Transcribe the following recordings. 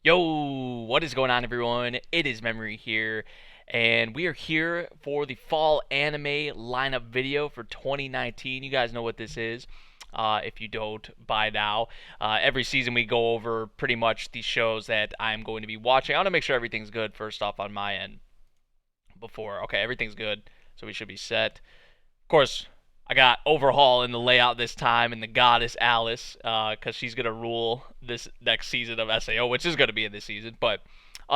Yo, what is going on, everyone? It is Memory here, and we are here for the fall anime lineup video for 2019. You guys know what this is. If you don't by now, every season we go over pretty much the shows that I'm going to be watching. I want to make sure everything's good first off on my end okay, everything's good, so we should be set. Of course, I got Overhaul in the layout this time, and the goddess Alice, because she's gonna rule this next season of SAO, which is gonna be in this season. But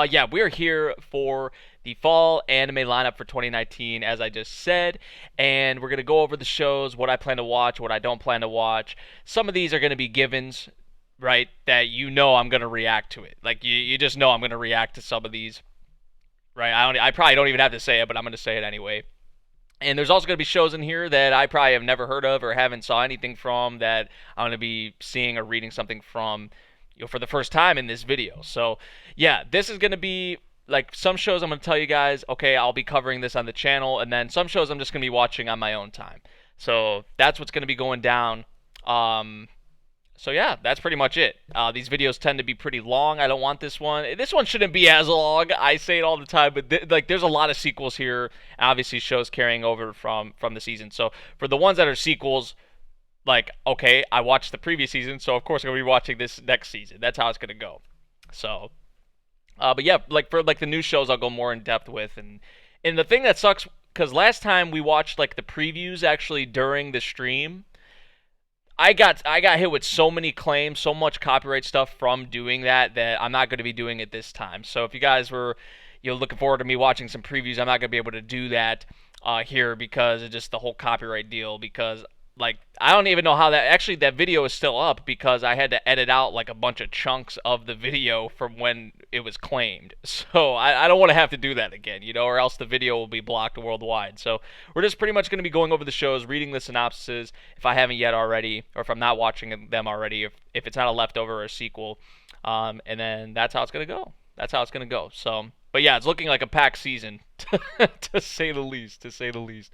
yeah, we're here for the fall anime lineup for 2019, as I just said, and we're gonna go over the shows, what I plan to watch, what I don't plan to watch. Some of these are gonna be givens, right? That you know I'm gonna react to it. Like you just know I'm gonna react to some of these, right? I probably don't even have to say it, but I'm gonna say it anyway. And there's also going to be shows in here that I probably have never heard of or haven't saw anything from that I'm going to be seeing or reading something from, for the first time in this video. So, yeah, this is going to be like some shows I'm going to tell you guys, okay, I'll be covering this on the channel, and then some shows I'm just going to be watching on my own time. So, that's what's going to be going down. So yeah, that's pretty much it. These videos tend to be pretty long. I don't want this one. This one shouldn't be as long. I say it all the time, but like there's a lot of sequels here. Obviously, shows carrying over from the season. So for the ones that are sequels, like okay, I watched the previous season, so of course I'm gonna be watching this next season. That's how it's gonna go. So, but yeah, like for like the new shows, I'll go more in depth with. And the thing that sucks, because last time we watched like the previews actually during the stream. I got hit with so many claims, so much copyright stuff from doing that I'm not going to be doing it this time. So if you guys were looking forward to me watching some previews, I'm not going to be able to do that here because of just the whole copyright deal. Because like I don't even know how that video is still up because I had to edit out like a bunch of chunks of the video from when it was claimed. So I don't want to have to do that again, or else the video will be blocked worldwide. So we're just pretty much going to be going over the shows, reading the synopses if I haven't yet already, or if I'm not watching them already, if it's not a leftover or a sequel, and then that's how it's going to go. That's how it's going to go. So, but yeah, it's looking like a packed season, to say the least. To say the least.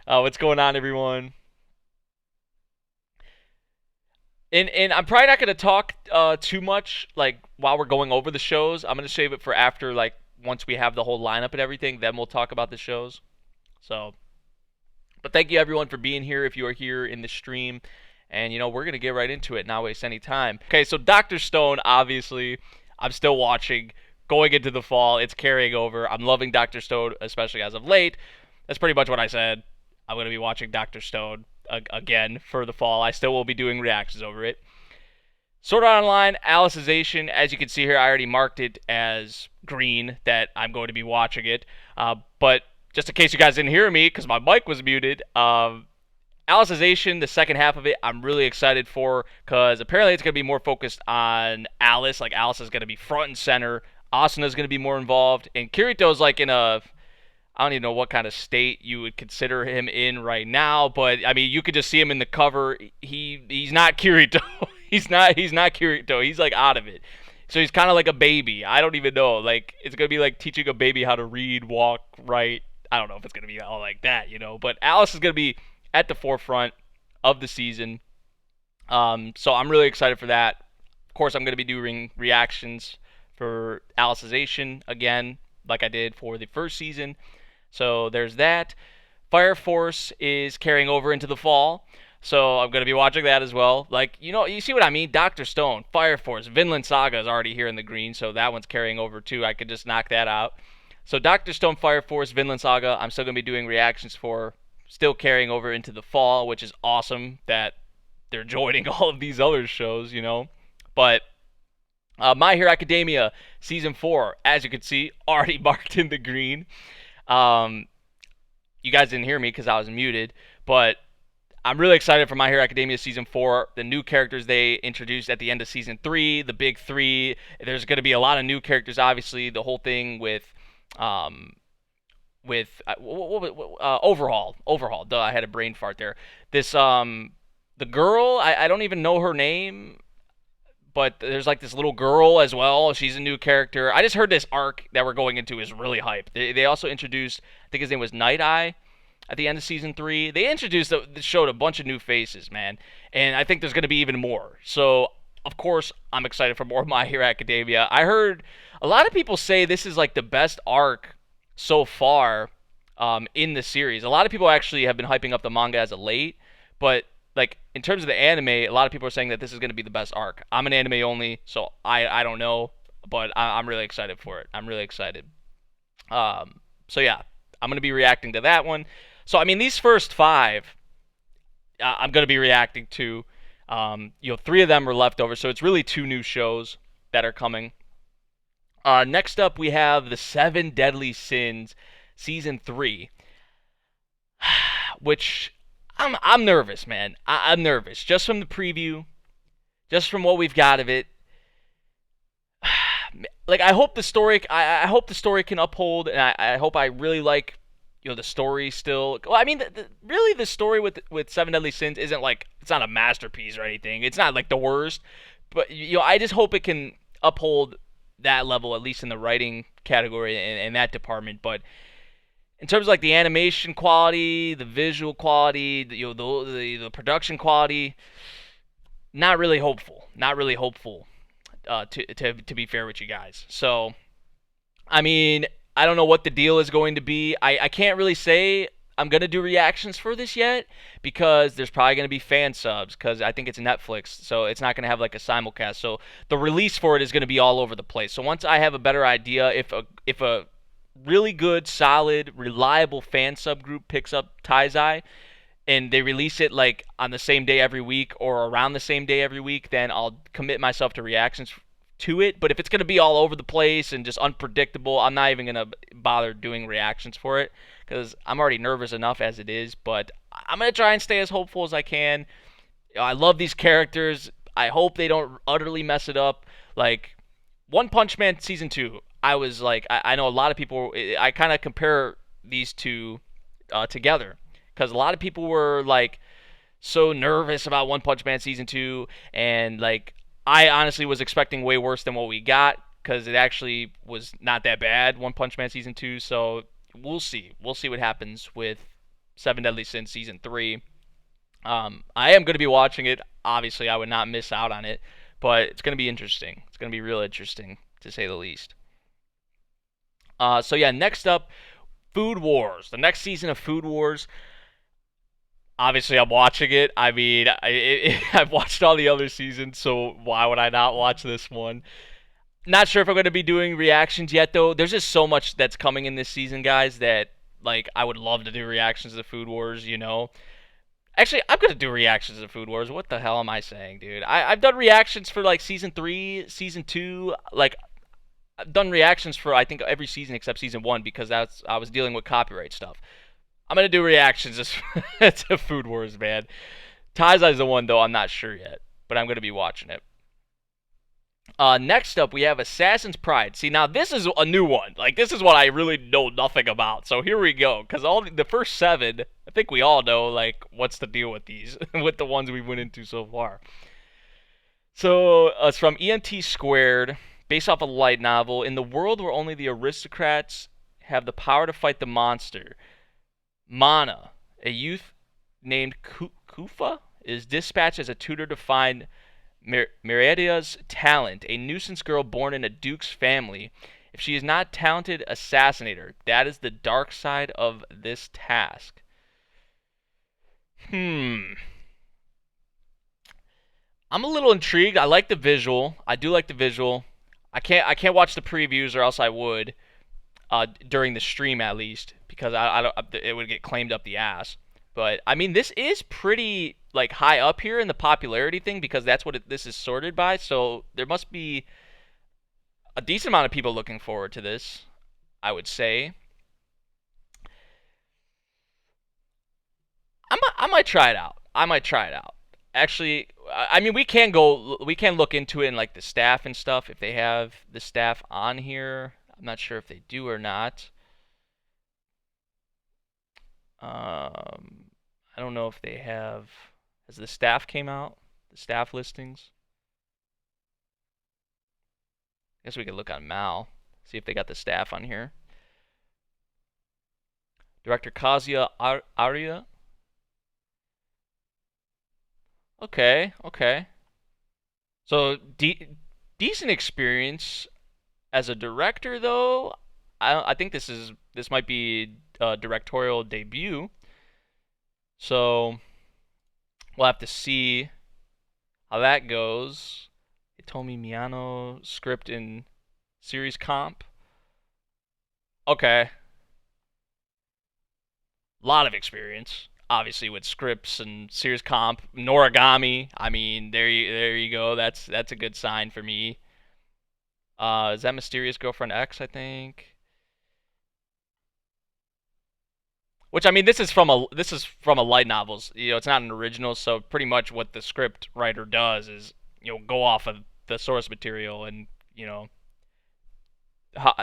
What's going on, everyone? And I'm probably not going to talk too much like while we're going over the shows. I'm going to save it for after, like once we have the whole lineup and everything, then we'll talk about the shows. So, but thank you everyone for being here if you are here in the stream. And we're going to get right into it, not waste any time. Okay, so Dr. Stone, obviously, I'm still watching going into the fall. It's carrying over. I'm loving Dr. Stone, especially as of late. That's pretty much what I said. I'm going to be watching Dr. Stone again for the fall. I still will be doing reactions over it. Sword Art Online, Alicization. As you can see here, I already marked it as green that I'm going to be watching it. But just in case you guys didn't hear me, because my mic was muted, Alicization, the second half of it, I'm really excited for, because apparently it's going to be more focused on Alice. Like, Alice is going to be front and center. Asuna's going to be more involved. And Kirito's like in a... I don't even know what kind of state you would consider him in right now, but I mean, you could just see him in the cover. He's not Kirito. he's not Kirito. He's like out of it. So he's kind of like a baby. I don't even know. Like it's gonna be like teaching a baby how to read, walk, write. I don't know if it's gonna be all like that, But Alice is gonna be at the forefront of the season. So I'm really excited for that. Of course, I'm gonna be doing reactions for Alicization again, like I did for the first season. So there's that. Fire Force is carrying over into the fall, so I'm going to be watching that as well. Like, you see what I mean? Dr. Stone, Fire Force, Vinland Saga is already here in the green, so that one's carrying over too. I could just knock that out. So Dr. Stone, Fire Force, Vinland Saga, I'm still going to be doing reactions for, still carrying over into the fall, which is awesome that they're joining all of these other shows, But My Hero Academia Season 4, as you can see, already marked in the green. You guys didn't hear me because I was muted, but I'm really excited for My Hero Academia Season 4. The new characters they introduced at the end of Season 3, the big three. There's going to be a lot of new characters, obviously. The whole thing with Overhaul. Duh, I had a brain fart there. The girl, I don't even know her name. But there's like this little girl as well. She's a new character. I just heard this arc that we're going into is really hype. They also introduced, I think his name was Night Eye at the end of Season 3. They showed a bunch of new faces, man. And I think there's going to be even more. So of course, I'm excited for more My Hero Academia. I heard a lot of people say this is like the best arc so far in the series. A lot of people actually have been hyping up the manga as of late, but like in terms of the anime, a lot of people are saying that this is going to be the best arc. I'm an anime only, so I don't know, but I'm really excited for it. I'm really excited. So yeah, I'm going to be reacting to that one. So I mean, these first five, I'm going to be reacting to. Three of them are left over, so it's really two new shows that are coming. Next up, we have the Seven Deadly Sins, season 3, which I'm nervous, man. I'm nervous just from the preview, just from what we've got of it. Like I hope the story, I hope the story can uphold, and I hope I really like the story still. Well, I mean, really the story with Seven Deadly Sins isn't like, it's not a masterpiece or anything. It's not like the worst, but I just hope it can uphold that level, at least in the writing category and that department. But in terms of like the animation quality, the visual quality, the production quality, not really hopeful. Not really hopeful. To be fair with you guys. So I mean, I don't know what the deal is going to be. I can't really say I'm going to do reactions for this yet because there's probably going to be fan subs because I think it's Netflix, so it's not going to have like a simulcast. So the release for it is going to be all over the place. So once I have a better idea, if a really good, solid, reliable fan subgroup picks up Taizai and they release it like on the same day every week or around the same day every week, then I'll commit myself to reactions to it. But if it's going to be all over the place and just unpredictable, I'm not even going to bother doing reactions for it because I'm already nervous enough as it is. But I'm going to try and stay as hopeful as I can. I love these characters. I hope they don't utterly mess it up. Like One Punch Man season 2, I was like, I know a lot of people, I kind of compare these two together because a lot of people were like so nervous about One Punch Man season 2, and like I honestly was expecting way worse than what we got because it actually was not that bad, One Punch Man season 2. So we'll see what happens with Seven Deadly Sins season 3. I am going to be watching it. Obviously, I would not miss out on it, but it's going to be interesting. It's going to be real interesting to say the least. So yeah, next up, Food Wars. The next season of Food Wars. Obviously, I'm watching it. I mean, I've watched all the other seasons, so why would I not watch this one? Not sure if I'm going to be doing reactions yet, though. There's just so much that's coming in this season, guys, that like I would love to do reactions to Food Wars. Actually, I'm going to do reactions to Food Wars. What the hell am I saying, dude? I've done reactions for like season 3, season 2. Like I've done reactions for I think every season except season 1 because I was dealing with copyright stuff. I'm going to do reactions to Food Wars, man. Taizai's the one, though, I'm not sure yet. But I'm going to be watching it. Next up, we have Assassin's Pride. See, now this is a new one. Like, this is what I really know nothing about. So here we go. Because all the first 7, I think we all know, like, what's the deal with these. With the ones we went into so far. So, it's from ENT Squared. Based off a light novel. In the world where only the aristocrats have the power to fight the monster, Mana, a youth named Kufa, is dispatched as a tutor to find Meridia's talent, a nuisance girl born in a duke's family. If she is not talented, assassinate her. That is the dark side of this task. I'm a little intrigued. I like the visual. I do like the visual. I can't watch the previews or else I would. During the stream at least, because it would get claimed up the ass. But I mean, this is pretty like high up here in the popularity thing because that's what this is sorted by. So there must be a decent amount of people looking forward to this, I would say. I might try it out. I might try it out. Actually, I mean, we can look into it in like the staff and stuff if they have the staff on here. I'm not sure if they do or not. I don't know if they have. Has the staff came out? The staff listings? I guess we could look on Mal. See if they got the staff on here. Director Kazuya Aria. Okay. So decent experience as a director, though. I think this might be a directorial debut. So we'll have to see how that goes. Hitomi Miyano script and series comp. Okay, lot of experience, obviously with scripts and series comp. Noragami. I mean, there you go. That's a good sign for me. Is that Mysterious Girlfriend X? I think. Which I mean, this is from a light novels. It's not an original, so pretty much what the script writer does is go off of the source material and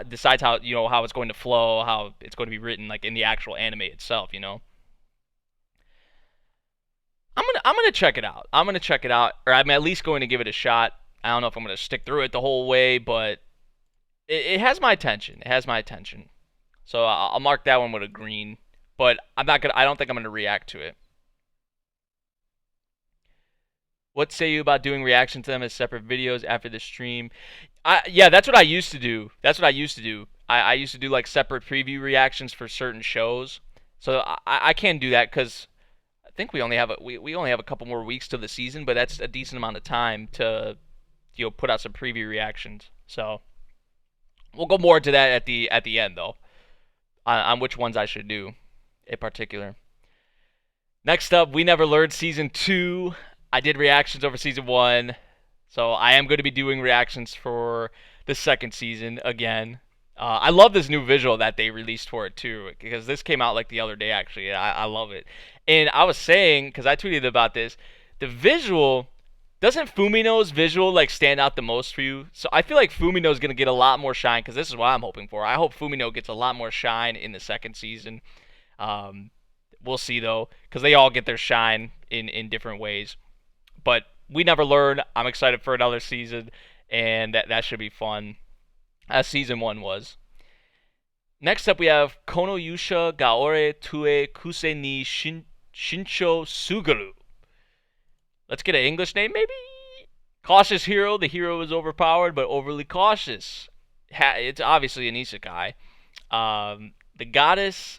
decides how it's going to flow, how it's going to be written, like in the actual anime itself. I'm gonna check it out. I'm gonna check it out, or I'm at least going to give it a shot. I don't know if I'm gonna stick through it the whole way, but it has my attention. It has my attention. So I'll mark that one with a green. But I'm not gonna. I don't think I'm gonna react to it. What say you about doing reaction to them as separate videos after the stream? Yeah, that's what I used to do. That's what I used to do. I used to do like separate preview reactions for certain shows. So I can't do that because I think we only have a couple more weeks to the season, but that's a decent amount of time to put out some preview reactions. So we'll go more into that at the end though, on which ones I should do in particular. Next up, We Never Learned Season 2. I did reactions over Season 1, so I am going to be doing reactions for the second season again. I love this new visual that they released for it too, because this came out like the other day actually. I love it. And I was saying, because I tweeted about this, the visual, doesn't Fumino's visual like stand out the most for you? So I feel like Fumino's going to get a lot more shine, because this is what I'm hoping for. I hope Fumino gets a lot more shine in the second season. Um, we'll see though, because they all get their shine in different ways. But We Never Learn. I'm excited for another season, and that should be fun, as season 1 was. Next up, we have Kono Yusha Gaore Tue Kuse ni Shincho Suguru. Let's get an English name, maybe? Cautious hero. The hero is overpowered, but overly cautious. It's obviously an isekai. The goddess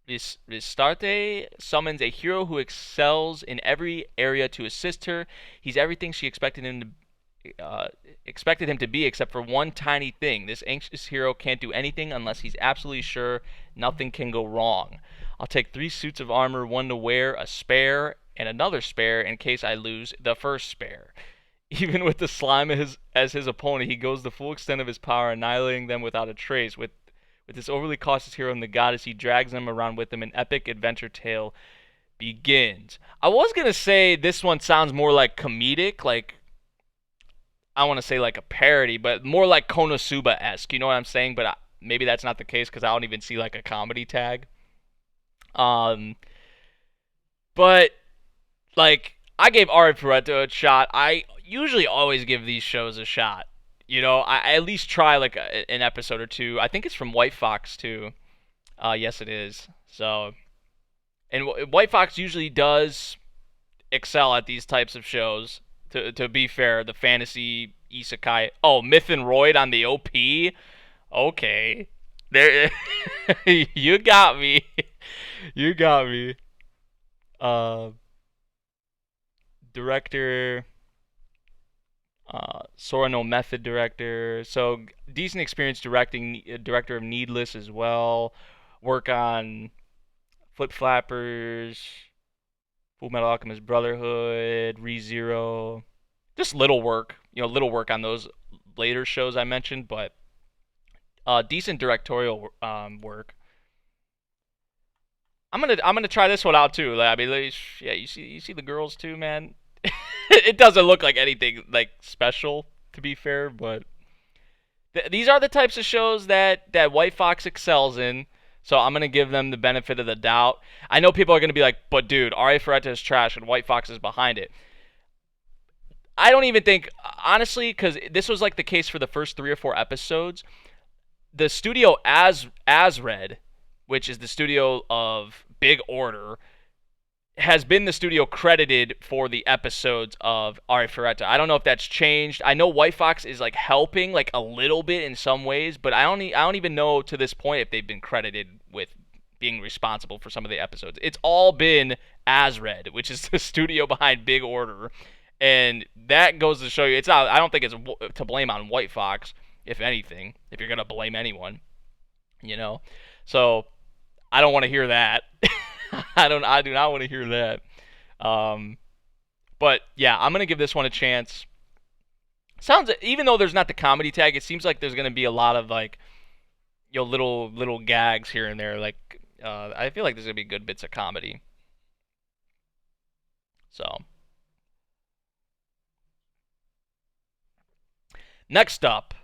Vistarte summons a hero who excels in every area to assist her. He's everything she expected him to be, except for one tiny thing. This anxious hero can't do anything unless he's absolutely sure nothing can go wrong. I'll take 3 suits of armor, one to wear, a spare, and another spare in case I lose the first spare. Even with the slime as his opponent, he goes the full extent of his power, annihilating them without a trace. With this overly cautious hero and the goddess, he drags them around with him. An epic adventure tale begins. I was going to say this one sounds more like comedic, like, I want to say like a parody, but more like Konosuba-esque. You know what I'm saying? But maybe that's not the case because I don't even see like a comedy tag. Um, but like I gave Ari Pareto a shot. I usually always give these shows a shot. I at least try like an episode or two. I think it's from White Fox too. Yes, it is. So, and White Fox usually does excel at these types of shows. To be fair, the fantasy isekai. Oh, Myth and Roid on the OP. Okay, there. You got me. You got me. Uh, director. Sora no Method director. So decent experience directing. Director of Needless as well. Work on Flip Flappers, Full Metal Alchemist Brotherhood, ReZero. Just little work, little work on those later shows I mentioned, but decent directorial work. I'm gonna try this one out too. Like, I mean, yeah, you see the girls too, man. It doesn't look like anything like special, to be fair, but these are the types of shows that White Fox excels in. So I'm gonna give them the benefit of the doubt. I know people are gonna be like, "But dude, Ari Ferretta is trash and White Fox is behind it." I don't even think, honestly, because this was like the case for the first 3 or 4 episodes. The studio Asred, which is the studio of Big Order, has been the studio credited for the episodes of Arifureta. I don't know if that's changed. I know White Fox is like helping like a little bit in some ways, but I don't even know to this point if they've been credited with being responsible for some of the episodes. It's all been Azred, which is the studio behind Big Order, and that goes to show you it's not. I don't think it's to blame on White Fox, if anything. If you're gonna blame anyone, you know. So I don't want to hear that. I do not want to hear that. Um, but yeah, I'm gonna give this one a chance. Sounds even though there's not the comedy tag, it seems like there's gonna be a lot of like little gags here and there. Like I feel like there's gonna be good bits of comedy. So next up,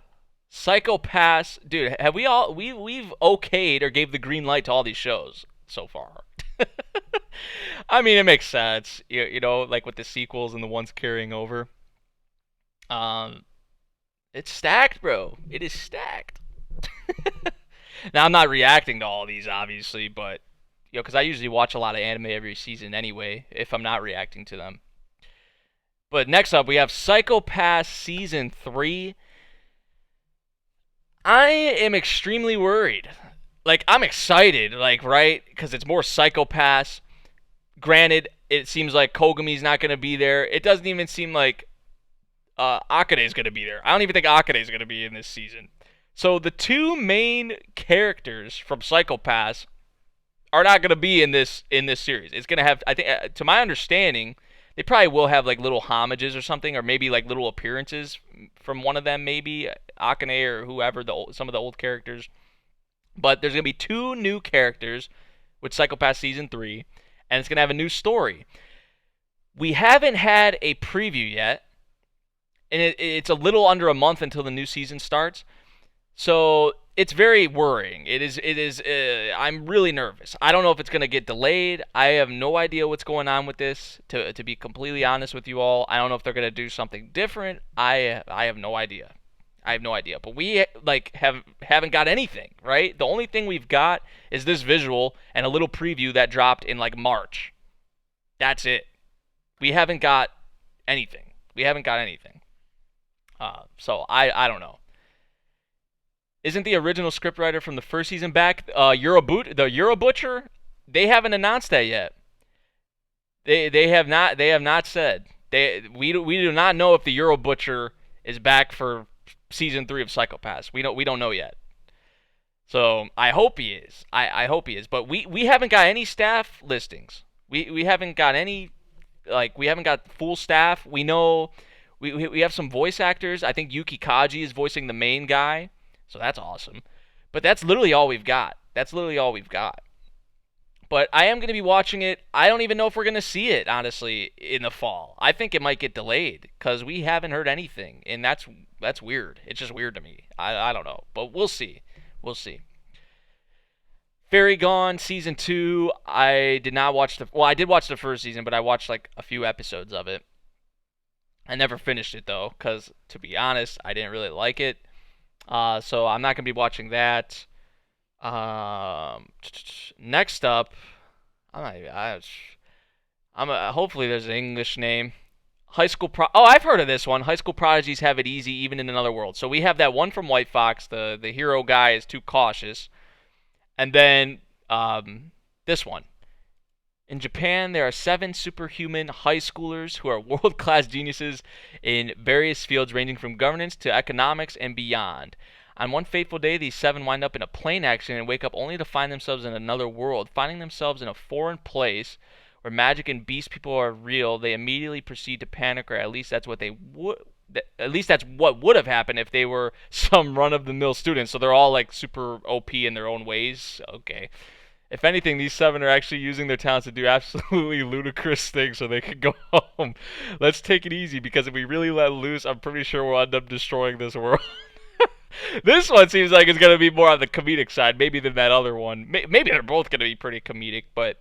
Psycho Pass. Dude, have we've okayed or gave the green light to all these shows so far? I mean, it makes sense. You know, like with the sequels and the ones carrying over. Um, it's stacked, bro. It is stacked. Now I'm not reacting to all these, obviously, but because I usually watch a lot of anime every season anyway, if I'm not reacting to them. But next up, we have Psycho Pass Season 3. I am extremely worried. Like, I'm excited, like, right? Because it's more Psycho Pass. Granted, it seems like Kogami's not going to be there. It doesn't even seem like Akane is going to be there. I don't even think Akane is going to be in this season. So the two main characters from Psycho Pass are not going to be in this series. It's going to have, I think, to my understanding, they probably will have like little homages or something, or maybe like little appearances from one of them, maybe Akane or whoever, some of the old characters. But there's going to be two new characters with Psycho Pass Season 3, and it's going to have a new story. We haven't had a preview yet, and it's a little under a month until the new season starts. So it's very worrying. It is. I'm really nervous. I don't know if it's gonna get delayed. I have no idea what's going on with this. To be completely honest with you all, I don't know if they're gonna do something different. I have no idea. I have no idea. But we like haven't got anything, right? The only thing we've got is this visual and a little preview that dropped in like March. That's it. We haven't got anything. We haven't got anything. So I don't know. Isn't the original scriptwriter from the first season back? The Euro Butcher? They haven't announced that yet. They have not said. We do not know if the Euro Butcher is back for season 3 of Psycho Pass. We don't know yet. So I hope he is. I hope he is. But we haven't got any staff listings. We haven't got any, like, we haven't got full staff. We know we have some voice actors. I think Yuki Kaji is voicing the main guy. So that's awesome. But that's literally all we've got. That's literally all we've got. But I am going to be watching it. I don't even know if we're going to see it, honestly, in the fall. I think it might get delayed because we haven't heard anything. And that's weird. It's just weird to me. I don't know. But we'll see. We'll see. Fairy Gone Season 2. I did not watch I did watch the first season, but I watched like a few episodes of it. I never finished it, though, because, to be honest, I didn't really like it. So I'm not going to be watching that. Next up, hopefully there's an English name. I've heard of this one. High School Prodigies Have It Easy Even in Another World. So we have that one from White Fox. The hero guy is too cautious. And then this one. In Japan, there are 7 superhuman high schoolers who are world-class geniuses in various fields ranging from governance to economics and beyond. On one fateful day, these 7 wind up in a plane accident and wake up only to find themselves in another world. Finding themselves in a foreign place where magic and beast people are real, they immediately proceed to panic, or at least that's what would have happened if they were some run-of-the-mill students. So they're all like super OP in their own ways. Okay. If anything, these 7 are actually using their talents to do absolutely ludicrous things so they can go home. Let's take it easy, because if we really let loose, I'm pretty sure we'll end up destroying this world. This one seems like it's going to be more on the comedic side, maybe than that other one. Maybe they're both going to be pretty comedic, but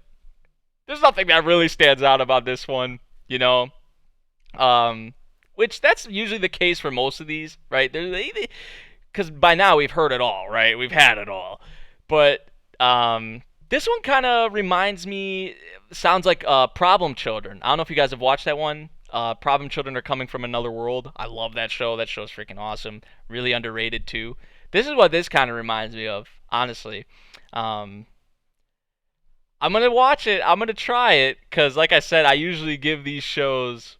there's nothing that really stands out about this one, you know? Which, that's usually the case for most of these, right? Because by now we've heard it all, right? We've had it all. But, This one kind of reminds me, sounds like Problem Children. I don't know if you guys have watched that one. Problem Children are coming from another world. I love that show. That show's freaking awesome. Really underrated too. This is what this kind of reminds me of, honestly. Um, I'm gonna watch it. I'm gonna try it because, like I said, I usually give these shows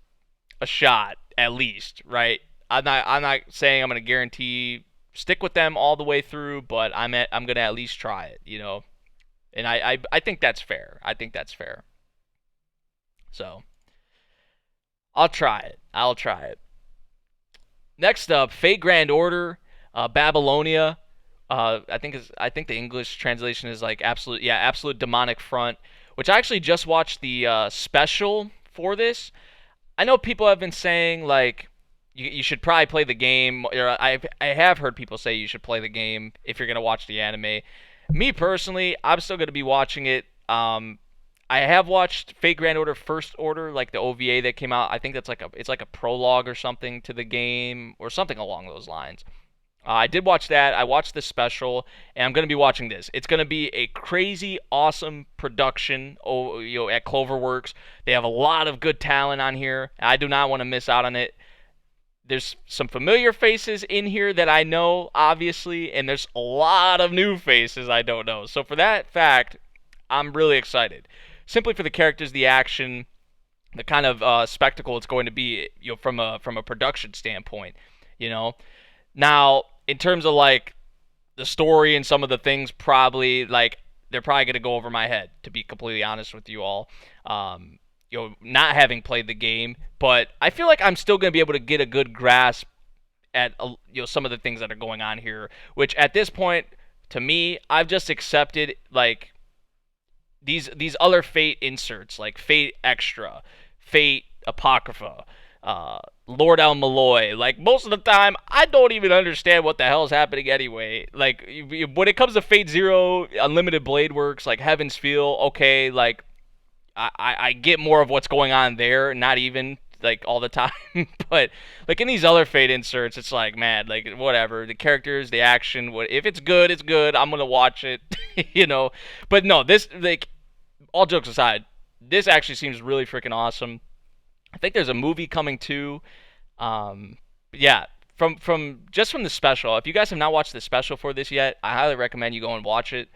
a shot at least, right? I'm not saying I'm gonna guarantee stick with them all the way through, but I'm gonna at least try it, And I think that's fair. I think that's fair. So I'll try it. I'll try it. Next up, Fate Grand Order, Babylonia. I think the English translation is like absolute demonic front, which I actually just watched the special for this. I know people have been saying like you should probably play the game. Or I have heard people say you should play the game if you're gonna watch the anime. Me personally, I'm still gonna be watching it. I have watched Fate Grand Order First Order, like the OVA that came out. I think it's like a prologue or something to the game or something along those lines. I did watch that. I watched the special, and I'm going to be watching this. It's going to be a crazy, awesome production. At Cloverworks, they have a lot of good talent on here. I do not want to miss out on it. There's some familiar faces in here that I know, obviously, and there's a lot of new faces I don't know. So for that fact, I'm really excited. Simply for the characters, the action, the kind of spectacle it's going to be, from a production standpoint, you know. Now, in terms of like the story and some of the things, probably like they're probably gonna go over my head, to be completely honest with you all. Not having played the game, but I feel like I'm still gonna be able to get a good grasp at some of the things that are going on here. Which at this point, to me, I've just accepted like these other Fate inserts, like Fate Extra, Fate Apocrypha, Lord El Malloy. Like, most of the time, I don't even understand what the hell is happening anyway. Like, when it comes to Fate Zero, Unlimited Blade Works, like Heaven's Feel, okay, like, I get more of what's going on there, not even, like, all the time. But, like, in these other Fate inserts, it's like, man, like, whatever. The characters, the action, if it's good, it's good. I'm gonna watch it, But no, this, like, all jokes aside, this actually seems really freaking awesome. I think there's a movie coming too. Yeah, from the special. If you guys have not watched the special for this yet, I highly recommend you go and watch it.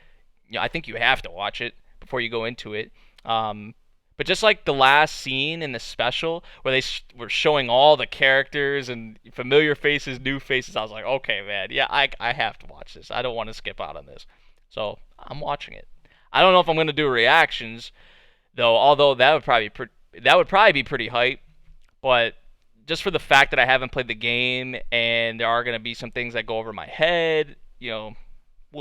I think you have to watch it before you go into it. But just like the last scene in the special where they were showing all the characters and familiar faces, new faces, I was like, okay, man, yeah, I have to watch this. I don't want to skip out on this. So I'm watching it. I don't know if I'm gonna do reactions though, although that would probably be pretty hype. But just for the fact that I haven't played the game and there are gonna be some things that go over my head, we'll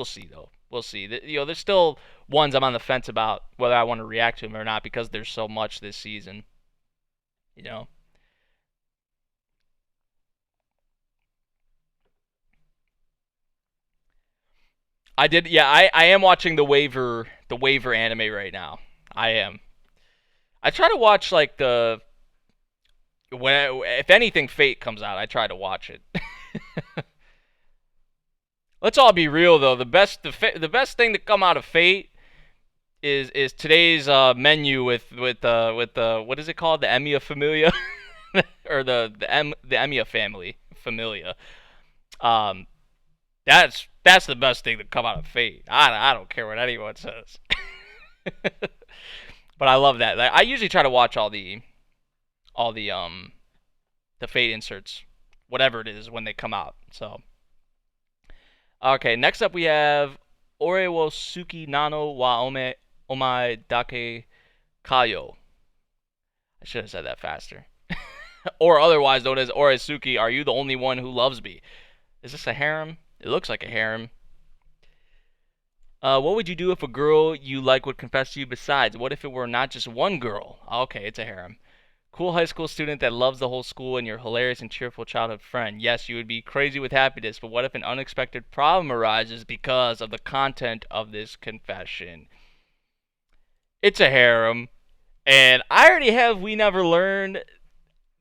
see though. We'll see. There's still ones I'm on the fence about whether I want to react to them or not because there's so much this season. You know. I did. Yeah, I am watching the waiver anime right now. I am. I try to watch like if anything Fate comes out, I try to watch it. Let's all be real though. The best thing to come out of Fate is today's menu with what is it called, the Emiya Familia or the Emiya family Familia. Um, that's the best thing to come out of Fate. I don't care what anyone says. But I love that. Like, I usually try to watch all the Fate inserts, whatever it is, when they come out. So okay, next up we have Ore wo Suki Nano wa Omae Dake Kayo. I should have said that faster. Or otherwise known as Oresuki, are you the only one who loves me? Is this a harem? It looks like a harem. What would you do if a girl you like would confess to you? Besides, what if it were not just one girl? Okay, it's a harem. Cool high school student that loves the whole school and your hilarious and cheerful childhood friend. Yes, you would be crazy with happiness, but what if an unexpected problem arises because of the content of this confession? It's a harem. And I already have We Never Learned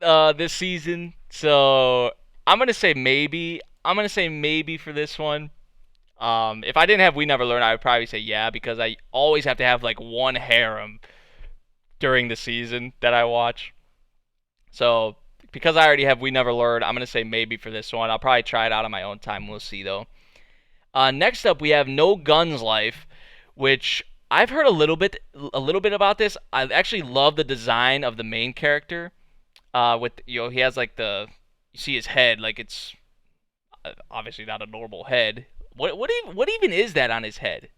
this season, so I'm going to say maybe. I'm going to say maybe for this one. If I didn't have We Never Learn, I would probably say yeah, because I always have to have like one harem during the season that I watch. So because I already have We Never Learn, I'm gonna say maybe for this one. I'll probably try it out on my own time. We'll see though. Next up, we have No Guns Life, which I've heard a little bit about this. I actually love the design of the main character. With he has like you see his head, like it's obviously not a normal head. What even is that on his head?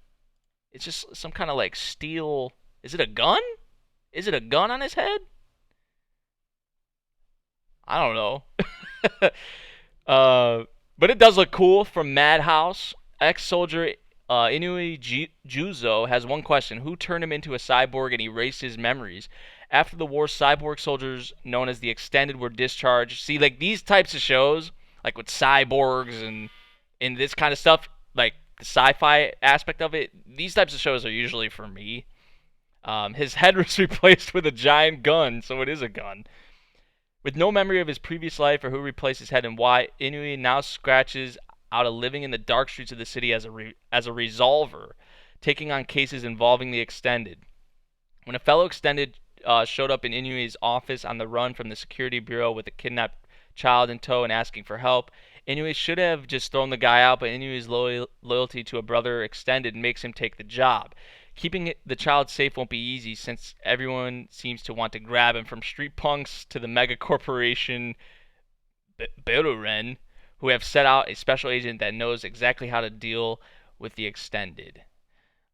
It's just some kind of like steel. Is it a gun? Is it a gun on his head? I don't know. uh, but it does look cool. From Madhouse, ex-soldier Inui Juzo has one question: who turned him into a cyborg and erased his memories? After the war, cyborg soldiers known as the Extended were discharged. See, like these types of shows, like with cyborgs and this kind of stuff, like the sci-fi aspect of it, these types of shows are usually for me. His head was replaced with a giant gun, so it is a gun. With no memory of his previous life or who replaced his head and why, Inui now scratches out a living in the dark streets of the city as a resolver, taking on cases involving the Extended. When a fellow Extended showed up in Inui's office on the run from the security bureau with a kidnapped child in tow and asking for help, Inui should have just thrown the guy out, but Inui's loyalty to a brother Extended makes him take the job. Keeping the child safe won't be easy since everyone seems to want to grab him, from street punks to the mega corporation Beruren, who have set out a special agent that knows exactly how to deal with the Extended.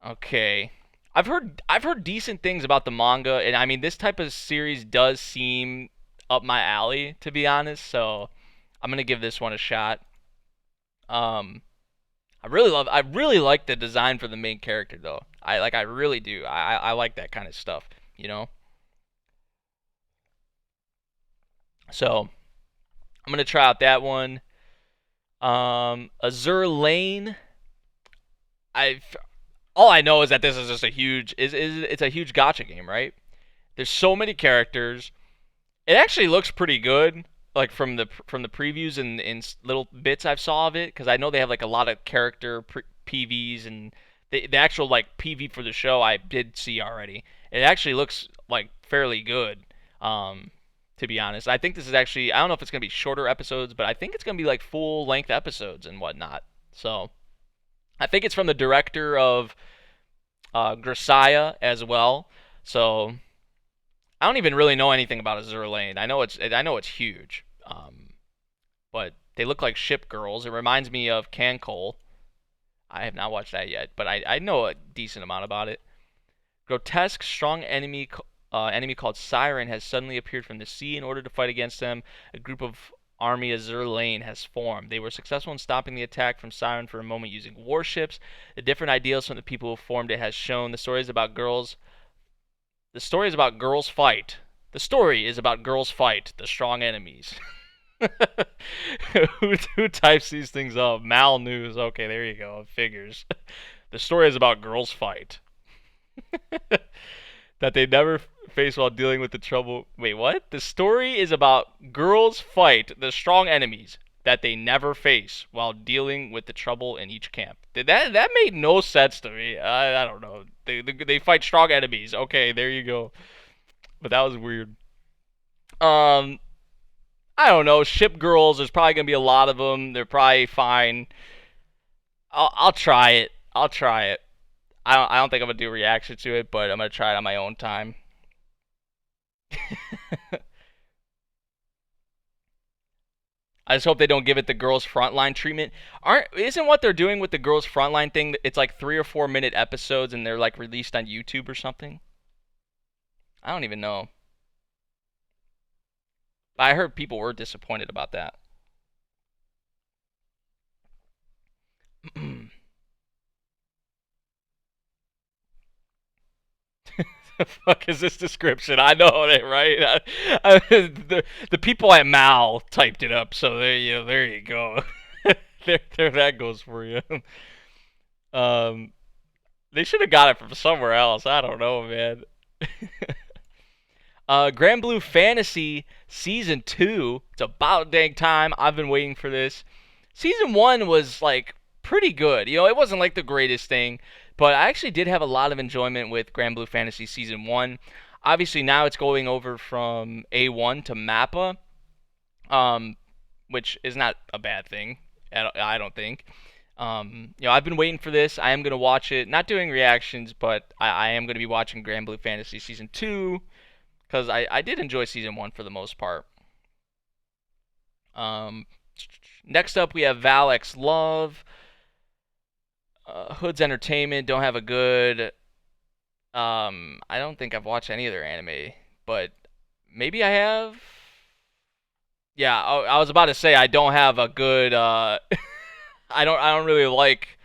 Okay. I've heard decent things about the manga, and I mean this type of series does seem up my alley, to be honest. So I'm gonna give this one a shot. Um, I really like the design for the main character though. I really do. I like that kind of stuff, you know. So I'm gonna try out that one. Azura Lane. I All I know is that this is just a huge is it's a huge gotcha game, right? There's so many characters. It actually looks pretty good, like from the previews and little bits I've saw of it, because I know they have like a lot of character PVs and the actual like PV for the show I did see already. It actually looks like fairly good. To be honest, I think this is actually, I don't know if it's gonna be shorter episodes, but I think it's gonna be like full length episodes and whatnot. So I think it's from the director of Grisaya as well. So I don't even really know anything about Azura Lane. I know it's huge. But they look like ship girls. It reminds me of Cancol. I have not watched that yet, but I know a decent amount about it. Grotesque, strong enemy called Siren has suddenly appeared from the sea. In order to fight against them, a group of Army Azure Lane has formed. They were successful in stopping the attack from Siren for a moment using warships. The different ideals from the people who formed it has shown the story is about girls. The story is about girls fight. The story is about girls fight the strong enemies. who types these things up? Mal News. Okay, there you go. Figures. The story is about girls fight. That they never face while dealing with the trouble. Wait, what? The story is about girls fight the strong enemies that they never face while dealing with the trouble in each camp. That made no sense to me. I don't know. They fight strong enemies. Okay, there you go. But that was weird. Um, I don't know. Ship girls. There's probably gonna be a lot of them. They're probably fine. I'll try it. I'll try it. I don't think I'm gonna do a reaction to it, but I'm gonna try it on my own time. I just hope they don't give it the girls frontline treatment. Aren't isn't what they're doing with the girls frontline thing? It's like 3 or 4 minute episodes, and they're like released on YouTube or something. I don't even know. I heard people were disappointed about that. The fuck is this description? I know it, right? The people at Mal typed it up, so there you go. There that goes for you. Um, they should have got it from somewhere else. I don't know, man. Grand Blue Fantasy Season 2. It's about dang time. I've been waiting for this. Season 1 was like pretty good. You know, it wasn't like the greatest thing, but I actually did have a lot of enjoyment with Grand Blue Fantasy Season 1. Obviously, now it's going over from A1 to Mappa, um, which is not a bad thing, I don't think. You know, I've been waiting for this. I am going to watch it. Not doing reactions, but I am going to be watching Grand Blue Fantasy Season 2, because I did enjoy Season 1 for the most part. Next up, we have Valek's Love. Hood's Entertainment don't have a good. I don't think I've watched any of their anime, but maybe I have. Yeah, I was about to say I don't have a good. I don't really like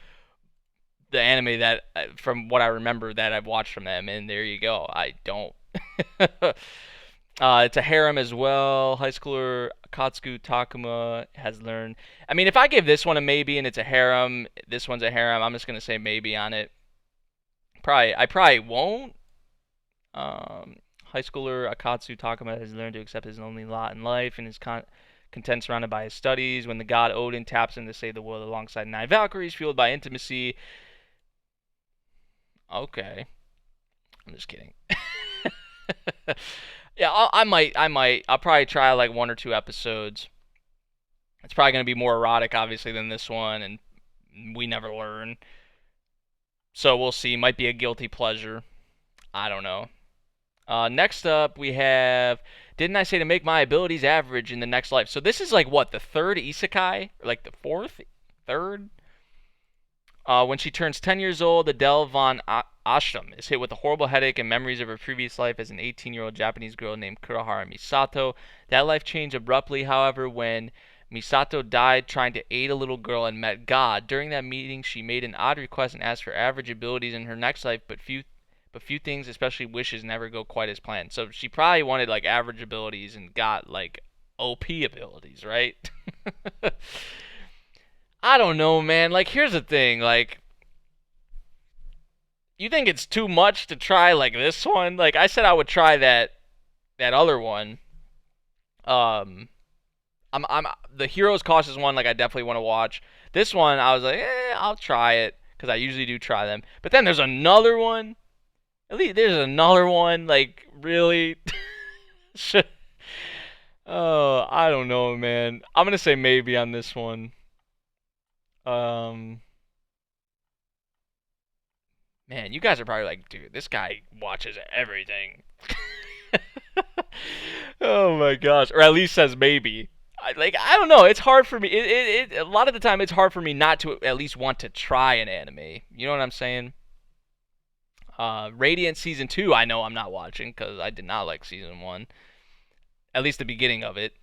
the anime that, from what I remember, that I've watched from them, and there you go. I don't. It's a harem as well. High schooler Akatsuki Takuma has learned. I mean, if I give this one a maybe and it's a harem, this one's a harem, I'm just gonna say maybe on it. I probably won't. High schooler Akatsuki Takuma has learned to accept his lonely lot in life and is content surrounded by his studies. When the god Odin taps him to save the world alongside 9 Valkyries, fueled by intimacy. Okay, I'm just kidding. Yeah, I'll probably try like 1 or 2 episodes. It's probably gonna be more erotic, obviously, than this one, and we never learn. So we'll see. Might be a guilty pleasure. I don't know. Next up, we have. Didn't I say to make my abilities average in the next life? So this is like what, the 3rd isekai, or like the 4th, 3rd. When she turns 10 years old, Adele von Ashram is hit with a horrible headache and memories of her previous life as an 18-year-old Japanese girl named Kurahara Misato. That life changed abruptly, however, when Misato died trying to aid a little girl and met God. During that meeting, she made an odd request and asked for average abilities in her next life, but few things, especially wishes, never go quite as planned. So she probably wanted like average abilities and got like OP abilities, right? I don't know, man. Like, here's the thing. Like, you think it's too much to try like this one? Like, I said I would try that other one. Um, I'm the Heroes Cautious one. Like, I definitely want to watch. This one, I was like, I'll try it because I usually do try them. But then there's another one. At least there's another one. Like, really? Oh, I don't know, man. I'm gonna say maybe on this one. Um, Man, you guys are probably like, dude, this guy watches everything. Oh my gosh, or at least says maybe. I don't know. It's hard for me. A lot of the time, it's hard for me not to at least want to try an anime. You know what I'm saying? Radiant season 2, I know I'm not watching because I did not like season 1. At least the beginning of it,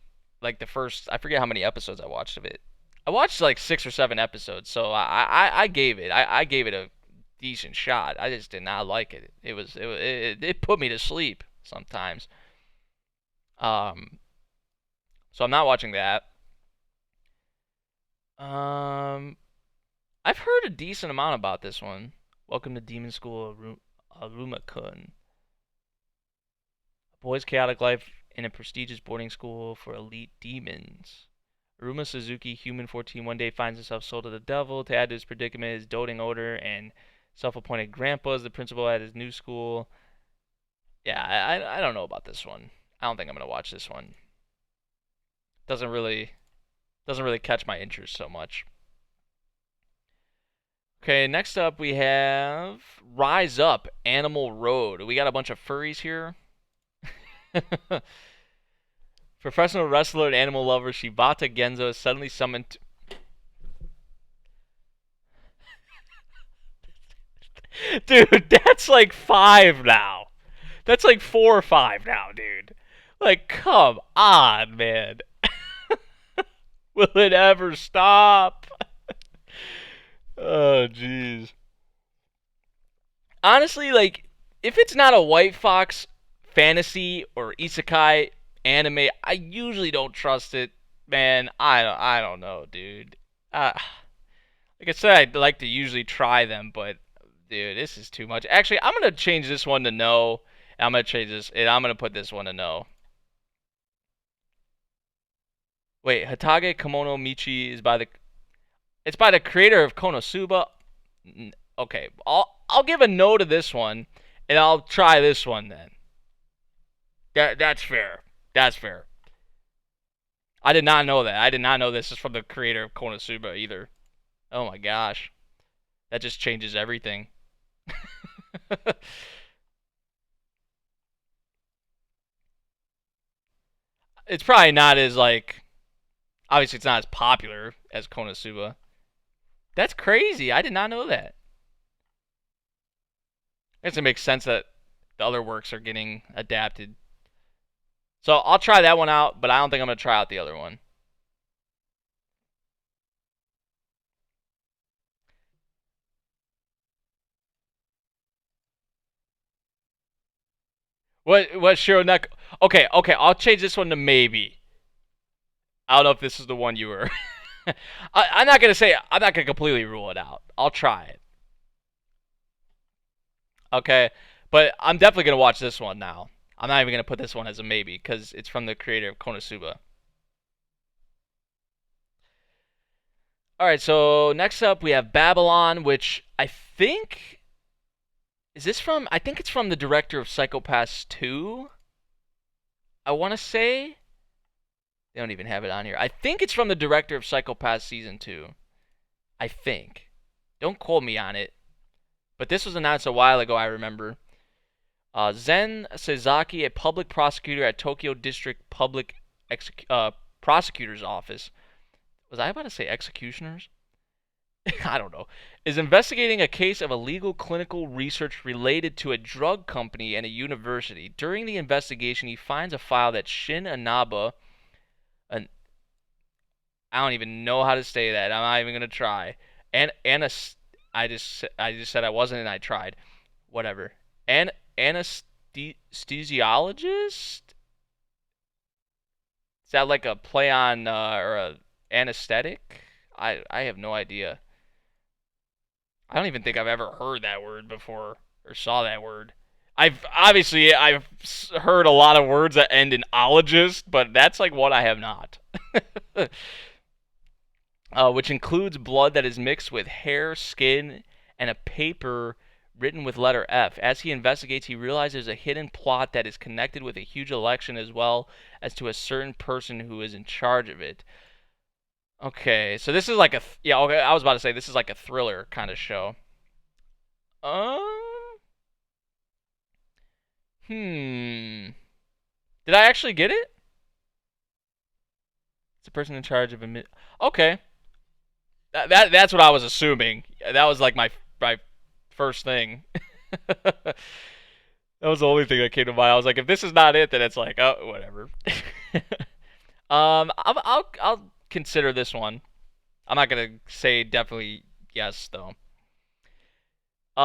like the first. I forget how many episodes I watched of it. I watched like 6 or 7 episodes, so I gave it. I gave it a decent shot. I just did not like it. It put me to sleep sometimes. So I'm not watching that. I've heard a decent amount about this one. Welcome to Demon School, Aruma-kun. A boy's chaotic life in a prestigious boarding school for elite demons. Aruma Suzuki, human 14, one day finds himself sold to the devil. To add to his predicament, his doting odor and self-appointed grandpa is the principal at his new school. Yeah, I don't know about this one. I don't think I'm gonna watch this one. Doesn't really catch my interest so much. Okay, next up we have Rise Up, Animal Road. We got a bunch of furries here. Professional wrestler and animal lover Shibata Genzo is suddenly summoned. Dude, that's like 5 now. That's like 4 or 5 now, dude. Like, come on, man. Will it ever stop? Oh, jeez. Honestly, like, if it's not a White Fox fantasy or isekai anime, I usually don't trust it. Man, I don't know, dude. Like I said, I'd like to usually try them, but dude, this is too much. Actually, I'm gonna change this one to no. I'm gonna change this, and I'm gonna put this one to no. Wait, Hatage Kimono Michi is by the. It's by the creator of Konosuba. Okay, I'll give a no to this one, and I'll try this one then. That's fair. That's fair. I did not know that. I did not know this is from the creator of Konosuba either. Oh my gosh. That just changes everything. It's probably not as like obviously it's not as popular as Konosuba. That's crazy. I did not know that. I guess it makes sense that the other works are getting adapted. So I'll try that one out, but I don't think I'm gonna try out the other one. What Shironek? Okay, okay. I'll change this one to maybe. I don't know if this is the one you were. I'm not gonna say. I'm not gonna completely rule it out. I'll try it. Okay, but I'm definitely gonna watch this one now. I'm not even gonna put this one as a maybe because it's from the creator of Konosuba. All right, so next up we have Babylon, which I think is this from? I think it's from the director of Psycho-Pass 2. I want to say they don't even have it on here. I think it's from the director of Psycho-Pass Season 2. I think. Don't quote me on it. But this was announced a while ago, I remember. Zen Sezaki, a public prosecutor at Tokyo District Public Prosecutor's Office. Was I about to say executioners? I don't know. Is investigating a case of illegal clinical research related to a drug company and a university. During the investigation, he finds a file that Shin Inaba, an I don't even know how to say that. I'm not even gonna try. And I just said I wasn't, and I tried. Whatever. An anesthesiologist? Is that like a play on or a anesthetic? I have no idea. I don't even think I've ever heard that word before or saw that word. I've heard a lot of words that end in ologist, but that's like one I have not. Which includes blood that is mixed with hair, skin, and a paper written with letter F. As he investigates, he realizes a hidden plot that is connected with a huge election as well as to a certain person who is in charge of it. Okay, so this is like yeah. Okay, I was about to say this is like a thriller kind of show. Um, hmm. Did I actually get it? It's the person in charge of a. Okay, that's what I was assuming. That was like my first thing. That was the only thing that came to mind. I was like, if this is not it, then it's like, oh, whatever. I'll consider this one. I'm not gonna say definitely yes though.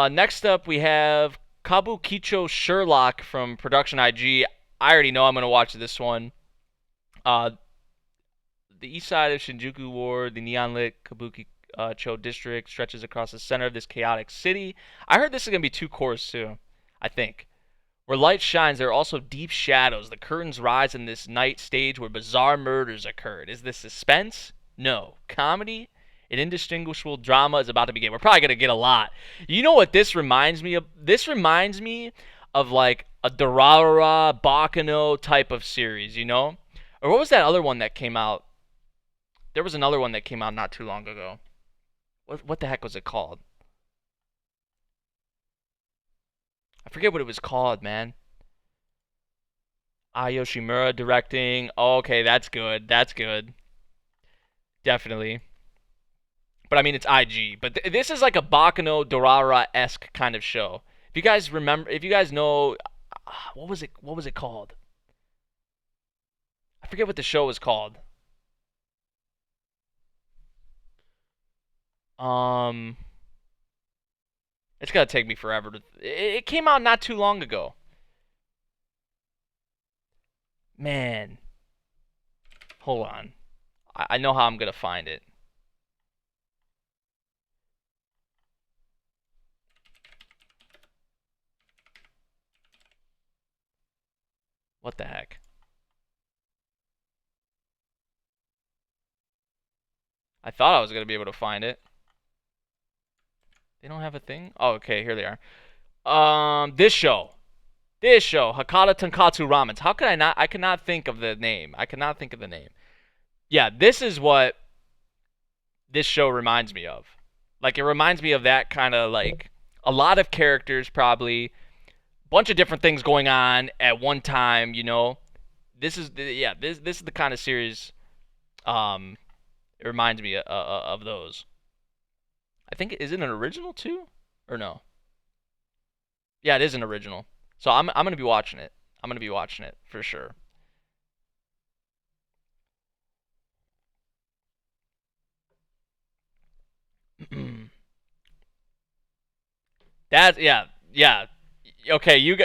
Next up we have Kabukicho Sherlock from Production IG. I already know I'm gonna watch this one. Uh, the east side of Shinjuku Ward, the neon-lit Kabukicho district stretches across the center of this chaotic city. I heard this is gonna be two cores too. I think. Where light shines, there are also deep shadows. The curtains rise in this night stage where bizarre murders occurred. Is this suspense? No. Comedy? An indistinguishable drama is about to begin. We're probably going to get a lot. You know what this reminds me of? This reminds me of like a Durarara, Bakano type of series, you know? Or what was that other one that came out? There was another one that came out not too long ago. What the heck was it called? I forget what it was called, man. Yoshimura directing. Oh, okay, that's good. That's good. Definitely. But I mean, it's IG. But this is like a Bakano Dorara esque kind of show. If you guys remember, if you guys know, what was it? What was it called? I forget what the show was called. Um, it's gonna take me forever to. It came out not too long ago. Man, hold on. I know how I'm gonna find it. What the heck? I thought I was gonna be able to find it. They don't have a thing? Oh, okay, here they are. This show. This show, Hakata Tonkatsu Ramens. How could I not? I could not think of the name. I could not think of the name. Yeah, this is what this show reminds me of. Like, it reminds me of that kind of, like, a lot of characters, probably, bunch of different things going on at one time, you know? This is the kind of series, it reminds me of those. I think, is it an original, too? Or no? Yeah, it is an original. So I'm gonna be watching it. I'm gonna be watching it for sure. That yeah. Okay, you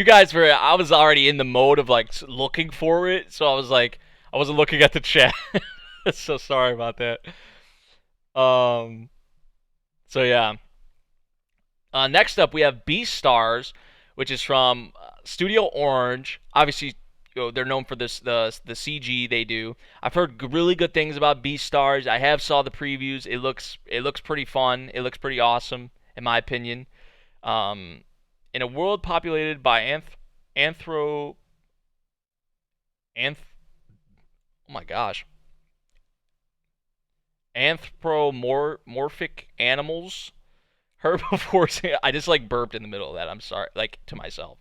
guys were. I was already in the mode of like looking for it, so I was like, I wasn't looking at the chat. So sorry about that. Um. So yeah. Next up, we have Beastars, which is from Studio Orange. Obviously, they're known for the CG they do. I've heard really good things about Beastars. I have saw the previews. It looks pretty fun. It looks pretty awesome, in my opinion. Um, in a world populated by anthro anth oh my gosh, anthropomorphic animals, herbivores. I just like burped in the middle of that. I'm sorry, like to myself.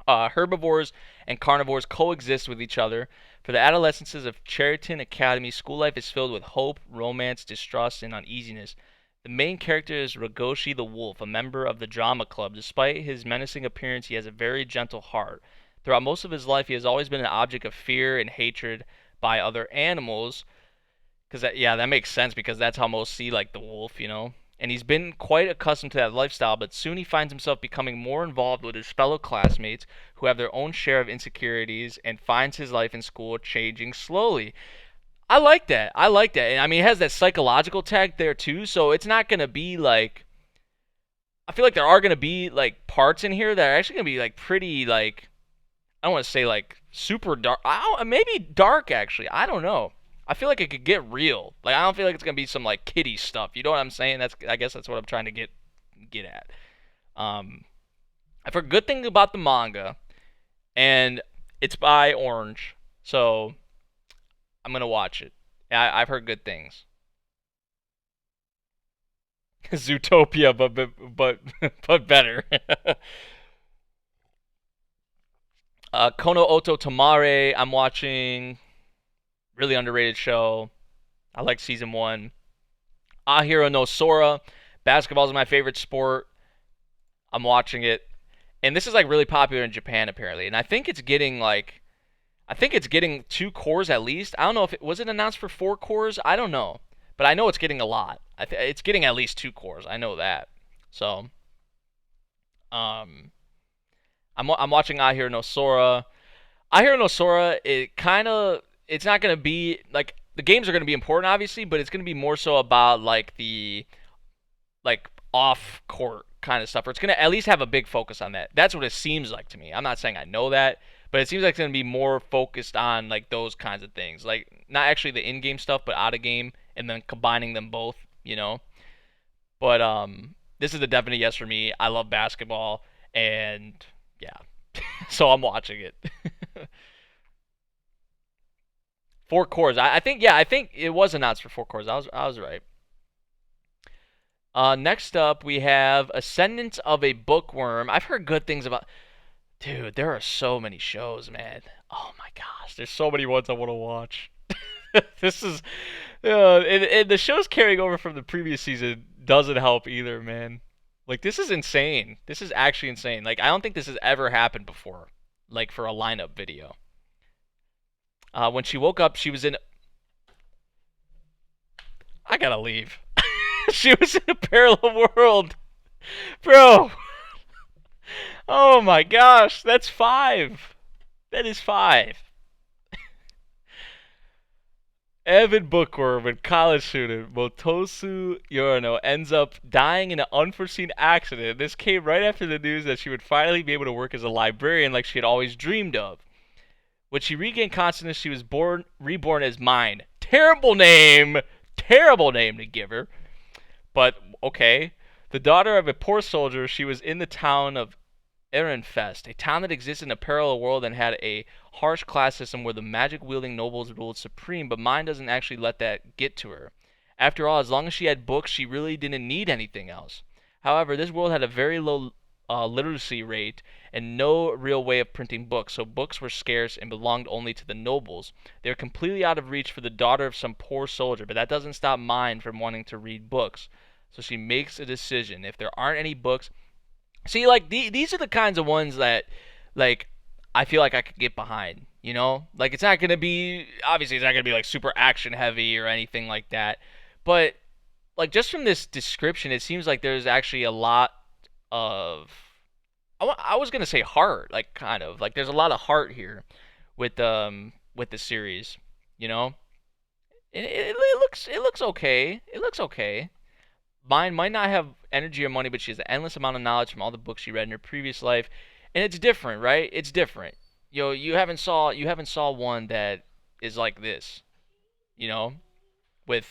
Herbivores and carnivores coexist with each other. For the adolescences of Cheriton Academy, school life is filled with hope, romance, distrust, and uneasiness. The main character is Ragoshi the Wolf, a member of the drama club. Despite his menacing appearance, he has a very gentle heart. Throughout most of his life, he has always been an object of fear and hatred by other animals. Because that makes sense because that's how most see like the wolf, you know. And he's been quite accustomed to that lifestyle, but soon he finds himself becoming more involved with his fellow classmates who have their own share of insecurities and finds his life in school changing slowly. I like that. I like that. And I mean, it has that psychological tag there too, so it's not going to be like I feel like there are going to be like parts in here that are actually going to be like pretty like I don't want to say like super dark. Maybe dark actually. I don't know. I feel like it could get real. Like I don't feel like it's gonna be some like kiddie stuff. You know what I'm saying? I guess that's what I'm trying to get at. Um, I've heard good things about the manga, and it's by Orange, so I'm gonna watch it. I've heard good things. Zootopia, but better. Kono Oto Tamare. I'm watching. Really underrated show. I like season 1. Ahiro no Sora. Basketball is my favorite sport. I'm watching it. And this is like really popular in Japan apparently. And I think it's getting like I think it's getting 2 cores at least. I don't know if it was it announced for 4 cores. I don't know. But I know it's getting a lot. It's getting at least 2 cores. I know that. So um I'm watching Ahiro no Sora. Ahiro no Sora, it's not gonna be like the games are gonna be important obviously, but it's gonna be more so about like the like off court kind of stuff. Or it's gonna at least have a big focus on that. That's what it seems like to me. I'm not saying I know that, but it seems like it's gonna be more focused on like those kinds of things, like not actually the in-game stuff, but out of game, and then combining them both. You know. But this is a definite yes for me. I love basketball, and yeah, so I'm watching it. 4 cores. I think I think it was announced for 4 cores. I was right. Next up we have Ascendance of a Bookworm. I've heard good things about. Dude, there are so many shows, man. Oh my gosh, there's so many ones I want to watch. This is, and the show's carrying over from the previous season doesn't help either, man. Like this is insane. This is actually insane. Like I don't think this has ever happened before. Like for a lineup video. When she woke up, she was in. I gotta leave. She was in a parallel world, bro. Oh my gosh, that's 5. That is 5. Avid bookworm and college student Motosu Yorino ends up dying in an unforeseen accident. This came right after the news that she would finally be able to work as a librarian like she had always dreamed of. When she regained consciousness, she was reborn as Mine. Terrible name! Terrible name to give her. But okay. The daughter of a poor soldier, she was in the town of Ehrenfest, a town that existed in a parallel world and had a harsh class system where the magic-wielding nobles ruled supreme, but mine doesn't actually let that get to her. After all, as long as she had books, she really didn't need anything else. However, this world had a very low literacy rate and no real way of printing books, so books were scarce and belonged only to the nobles. They were completely out of reach for the daughter of some poor soldier, but that doesn't stop mine from wanting to read books. So she makes a decision. If there aren't any books, see, like these are the kinds of ones that, like, I feel like I could get behind. You know, like it's not gonna be obviously it's not gonna be like super action heavy or anything like that, but like just from this description, it seems like there's actually a lot of I was gonna say heart, like kind of like there's a lot of heart here with the series. You know, it looks okay. It looks okay. Mine might not have energy or money, but she has an endless amount of knowledge from all the books she read in her previous life, and it's different, right? It's different. You haven't saw one that is like this, you know, with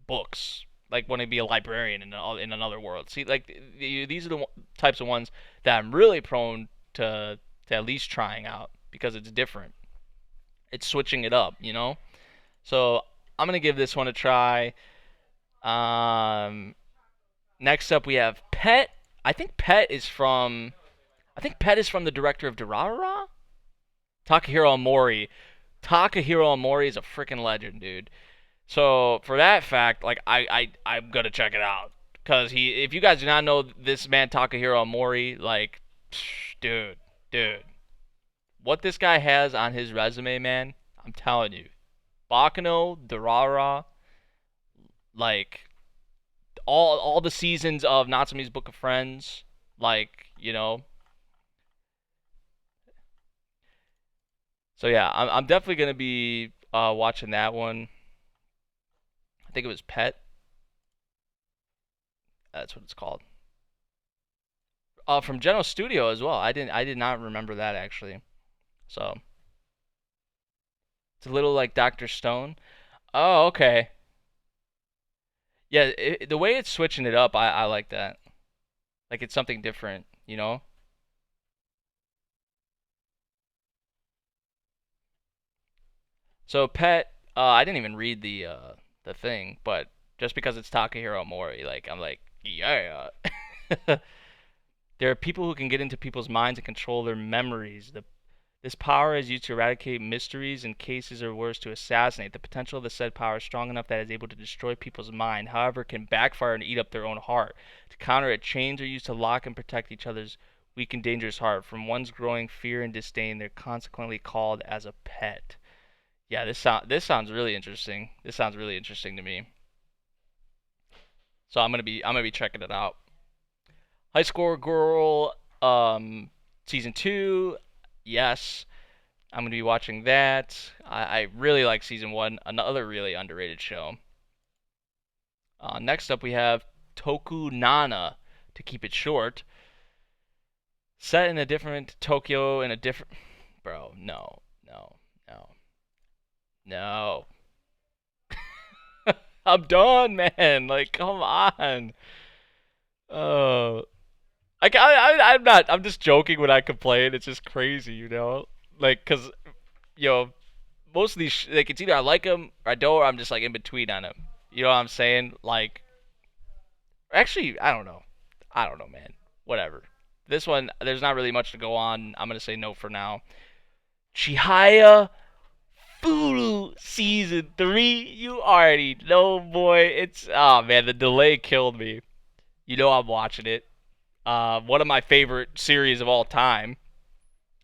books, like wanting to be a librarian in another world. See, like these are the types of ones that I'm really prone to at least trying out because it's different. It's switching it up, you know. So I'm gonna give this one a try. Um, Next up we have Pet. I think Pet is from. I think Pet is from the director of Durarara, Takahiro Omori. Takahiro Omori is a freaking legend, dude. So for that fact, like I'm gonna check it out because he. If you guys do not know this man Takahiro Omori, like, dude, dude, what this guy has on his resume, man, I'm telling you, Bakano, Durara, like all the seasons of Natsume's Book of Friends, like So yeah, I'm definitely gonna be watching that one. I think it was Pet. That's what it's called. From General Studio as well. I did not remember that actually. So it's a little like Dr. Stone. Oh, okay. Yeah, the way it's switching it up, I like that. Like it's something different, you know? So Pet, I didn't even read the thing, but just because it's Takahiro Mori, like I'm like, yeah. There are people who can get into people's minds and control their memories. This power is used to eradicate mysteries and cases or worse to assassinate. The potential of the said power is strong enough that it is able to destroy people's mind. However, it can backfire and eat up their own heart. To counter it, chains are used to lock and protect each other's weak and dangerous heart. From one's growing fear and disdain, they're consequently called as a pet. Yeah, this sounds really interesting. This sounds really interesting to me. So I'm gonna be checking it out. High Score Girl, season 2. Yes, I'm gonna be watching that. I really like season 1. Another really underrated show. Next up we have Toku Nana. To keep it short, set in a different Tokyo in a different. Bro, no, no, no, no. I'm done, man. Like, come on. Oh, I'm not. I'm just joking when I complain. It's just crazy, you know. Like, cause you know, most of these like it's either I like them or I don't. Or I'm just like in between on them. You know what I'm saying? Like, actually, I don't know. I don't know, man. Whatever. This one, there's not really much to go on. I'm gonna say no for now. Chihaya Furu season 3. You already know, boy. It's oh man, the delay killed me. You know I'm watching it. One of my favorite series of all time.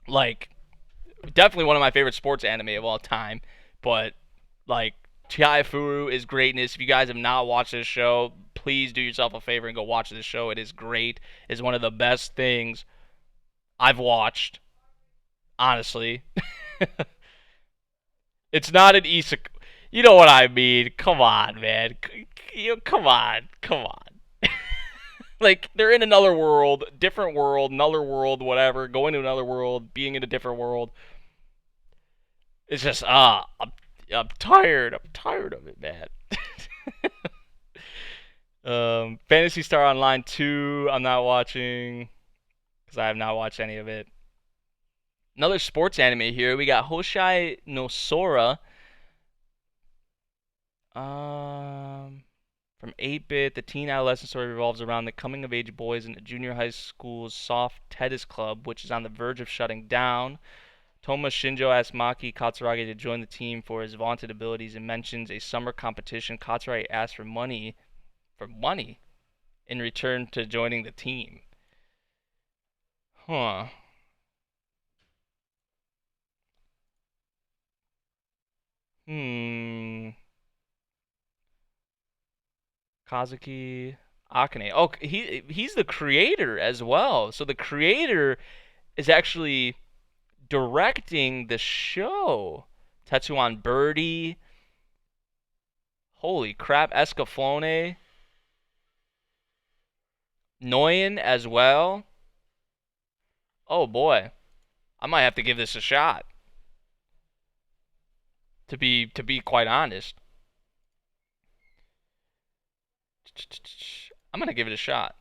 Like, definitely one of my favorite sports anime of all time. But, like, Chihaya Furu is greatness. If you guys have not watched this show, please do yourself a favor and go watch this show. It is great. It's one of the best things I've watched, honestly. It's not an isekai. You know what I mean? Come on, man. Come on. Come on. Like they're in another world, another world, whatever. Going to another world, being in a different world. It's just I'm tired. I'm tired of it, man. Fantasy Star Online 2, I'm not watching because I have not watched any of it. Another sports anime here. We got Hoshai no Sora. Um, from 8-bit, the teen adolescent story revolves around the coming of age boys in a junior high school's soft tennis club, which is on the verge of shutting down. Toma Shinjo asks Maki Katsuragi to join the team for his vaunted abilities and mentions a summer competition. Katsuragi asks for money in return to joining the team. Huh. Hmm. Kazuki Akane. Oh, he's the creator as well. So the creator is actually directing the show. Tetsuan Birdie. Holy crap, Escaflowne. Noyan as well. Oh boy. I might have to give this a shot. To be quite honest. I'm gonna give it a shot.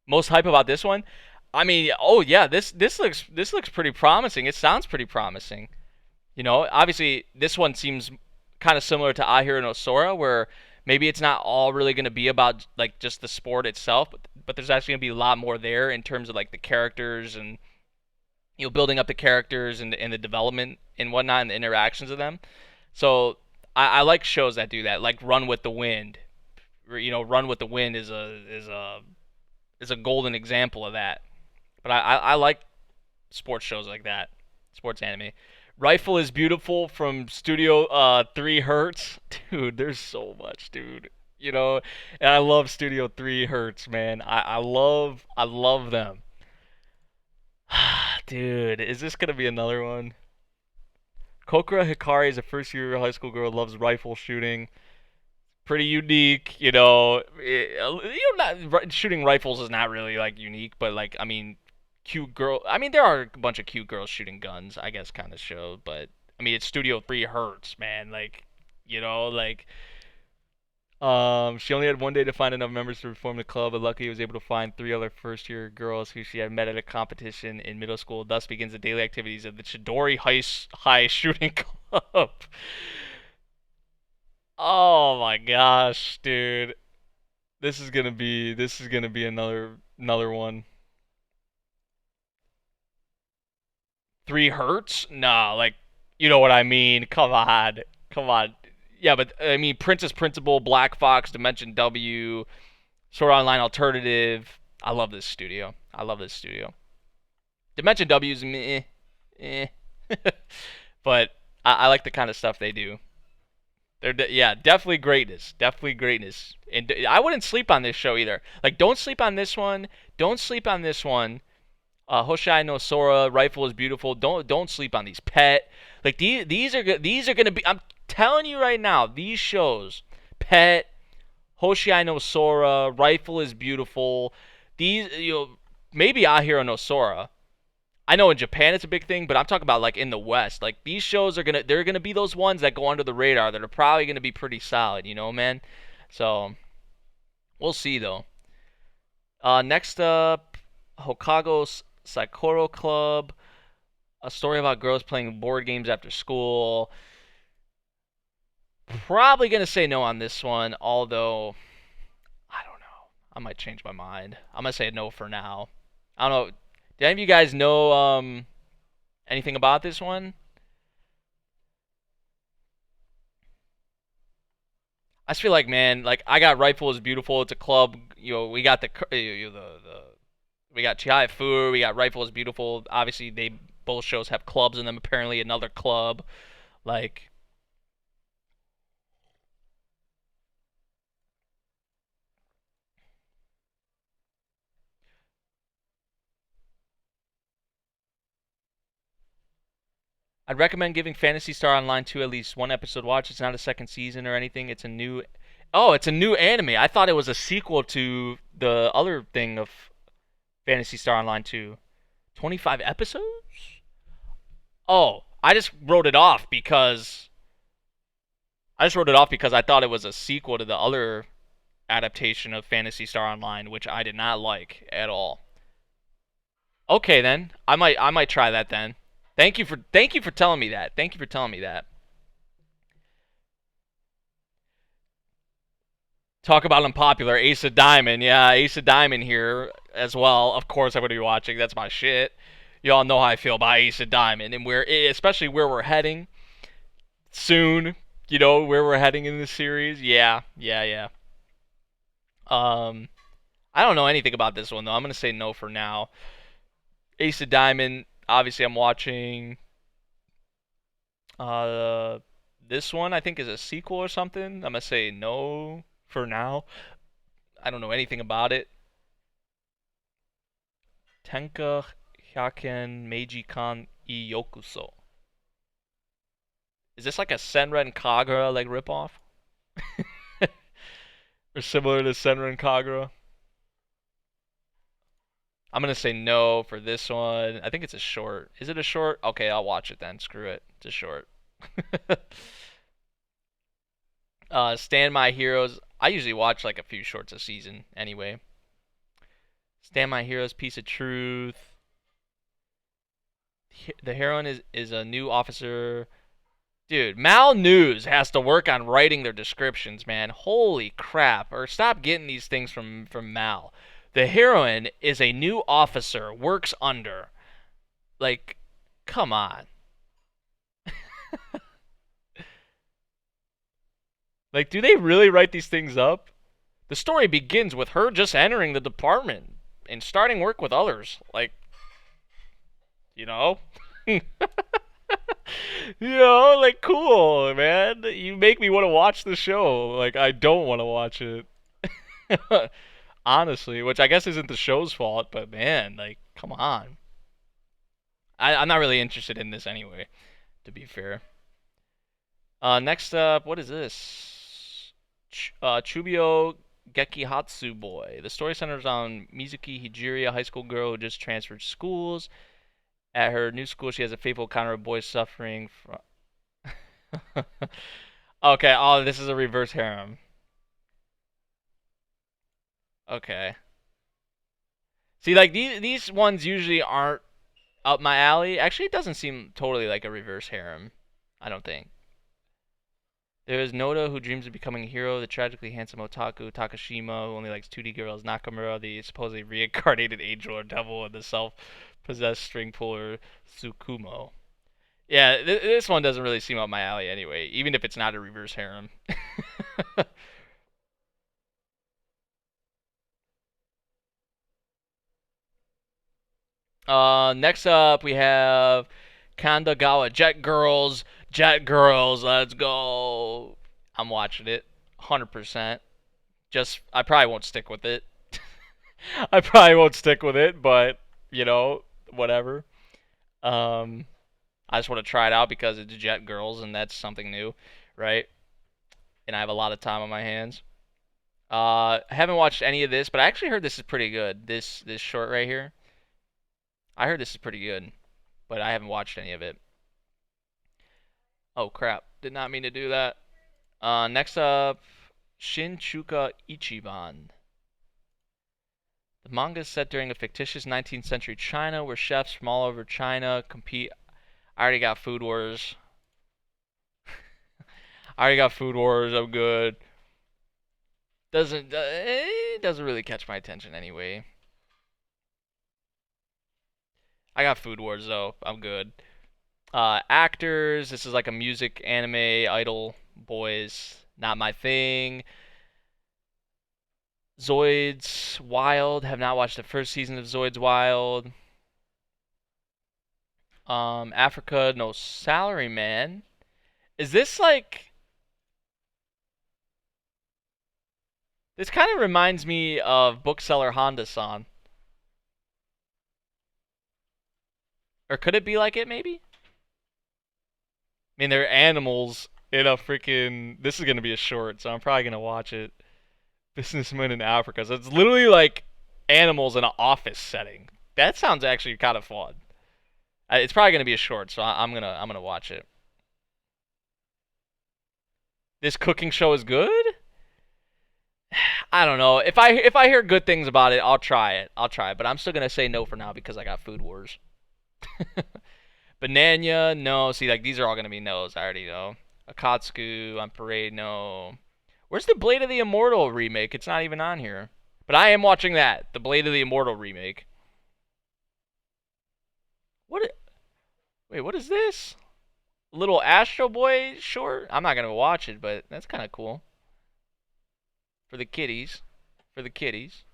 Most hype about this one? I mean, oh yeah, this looks pretty promising. It sounds pretty promising. Obviously this one seems kind of similar to I Hero no Sora, where maybe it's not all really going to be about like just the sport itself, but there's actually going to be a lot more there in terms of like the characters and building up the characters and the development and whatnot and the interactions of them. So I like shows that do that, like Run with the Wind. Run with the Wind is a golden example of that. But I like sports shows like that, sports anime. Rifle is Beautiful from Studio 3 Hertz. Dude, there's so much, dude. And I love Studio 3 Hertz, man. I love them. Dude, is this gonna be another one? Kokura Hikari is a first year high school girl, loves rifle shooting. Pretty unique, not shooting rifles is not really like unique, but like I mean, cute girl. I mean, there are a bunch of cute girls shooting guns, I guess, kind of show. But I mean, it's Studio 3 Hertz, man. Like she only had one day to find enough members to reform the club, but luckily was able to find three other first-year girls who she had met at a competition in middle school. Thus begins the daily activities of the Chidori High Shooting Club. Oh my gosh, dude. This is gonna be another one. 3 Hertz? Nah, like you know what I mean. Come on. Come on. Yeah, but I mean Princess Principal, Black Fox, Dimension W, Sword Online Alternative. I love this studio. I love this studio. Dimension W's meh, eh. But I like the kind of stuff they do. Yeah, definitely greatness. Definitely greatness. And I wouldn't sleep on this show either. Like, don't sleep on this one. Don't sleep on this one. Hoshai no Sora, Rifle is Beautiful. Don't sleep on these. Pet. Like these are gonna be. I'm telling you right now. These shows, Pet, Hoshai no Sora, Rifle is Beautiful. These maybe Ahiro no Sora. I know in Japan it's a big thing, but I'm talking about like in the West. Like these shows they're gonna be those ones that go under the radar that are probably gonna be pretty solid, man. So we'll see though. Next up, Hokago's Saikoro Club, a story about girls playing board games after school. Probably gonna say no on this one, although I don't know. I might change my mind. I'm gonna say no for now. I don't know. Do any of you guys know anything about this one? I just feel like, man, like I got Rifle is Beautiful. It's a club. We got the we got Chihai Fu. We got Rifle is Beautiful. Obviously, they both shows have clubs in them. Apparently, another club. Like, I'd recommend giving Phantasy Star Online 2 at least one episode watch. It's not a second season or anything. It's a new. Oh, it's a new anime. I thought it was a sequel to the other thing of Phantasy Star Online 2. 25 episodes? Oh, I just wrote it off because I thought it was a sequel to the other adaptation of Phantasy Star Online, which I did not like at all. Okay, then I might try that then. Thank you for telling me that. Thank you for telling me that. Talk about unpopular Ace of Diamond. Yeah, Ace of Diamond here as well. Of course, I'm gonna be watching. That's my shit. Y'all know how I feel about Ace of Diamond, and especially where we're heading soon. You know where we're heading in this series. Yeah, yeah, yeah. Um, I don't know anything about this one though. I'm gonna say no for now. Ace of Diamond. Obviously, I'm watching. Uh, this one I think is a sequel or something. I'm gonna say no for now. I don't know anything about it. Tenka Hyaken Meiji Kan I Yokuso. Is this like a Senran Kagura like ripoff? Or similar to Senran Kagura? I'm gonna say no for this one. I think it's a short. Is it a short? Okay, I'll watch it then. Screw it. It's a short. Stand My Heroes. I usually watch like a few shorts a season anyway. Stand My Heroes, Piece of Truth. The heroine is a new officer. Dude, Mal News has to work on writing their descriptions, man. Holy crap. Or stop getting these things from Mal. The heroine is a new officer, works under. Like, come on. Like, do they really write these things up? The story begins with her just entering the department and starting work with others. Like, you know? Like, cool, man. You make me want to watch the show. Like, I don't want to watch it. Honestly, which I guess isn't the show's fault, but man, like, come on. I'm not really interested in this anyway, to be fair. Next up, what is this? Chubio Gekihatsu Boy. The story centers on Mizuki Hijiri, a high school girl who just transferred schools. At her new school, she has a fateful encounter with boys suffering from. Okay, oh, this is a reverse harem. Okay. See, like these ones usually aren't up my alley. Actually, it doesn't seem totally like a reverse harem. I don't think. There is Noda, who dreams of becoming a hero, the tragically handsome otaku, Takashima, who only likes 2D girls, Nakamura, the supposedly reincarnated angel or devil, and the self-possessed string puller, Tsukumo. Yeah, this one doesn't really seem up my alley anyway, even if it's not a reverse harem. Next up we have Kandagawa Jet Girls. Jet Girls, let's go. I'm watching it, 100%. Just, I probably won't stick with it. I probably won't stick with it, but whatever. Um, I just want to try it out because it's Jet Girls, and that's something new, right? And I have a lot of time on my hands. I haven't watched any of this, but I actually heard this is pretty good. This short right here. I heard this is pretty good, but I haven't watched any of it. Oh crap! Did not mean to do that. Next up, Shinchuka Ichiban. The manga is set during a fictitious 19th century China where chefs from all over China compete. I already got Food Wars. I already got Food Wars. I'm good. It doesn't really catch my attention anyway. I got Food Wars though. I'm good. Actors. This is like a music anime idol boys. Not my thing. Zoids Wild. Have not watched the first season of Zoids Wild. Africa No Salary Man. Is this like? This kind of reminds me of bookseller Honda-san. Or could it be like it, maybe? I mean, they're animals in a freaking. This is gonna be a short, so I'm probably gonna watch it. Businessmen in Africa. So it's literally like animals in an office setting. That sounds actually kind of fun. It's probably gonna be a short, so I'm gonna watch it. This cooking show is good. I don't know. If I hear good things about it, I'll try it. I'll try it, but I'm still gonna say no for now because I got Food Wars. Banana, no. See, like these are all gonna be no's. I already know. Akatsuku on Parade, no. Where's the Blade of the Immortal remake? It's not even on here. But I am watching that, the Blade of the Immortal remake. What? Wait, what is this? Little Astro Boy short? I'm not gonna watch it, but that's kind of cool for the kiddies. For the kiddies.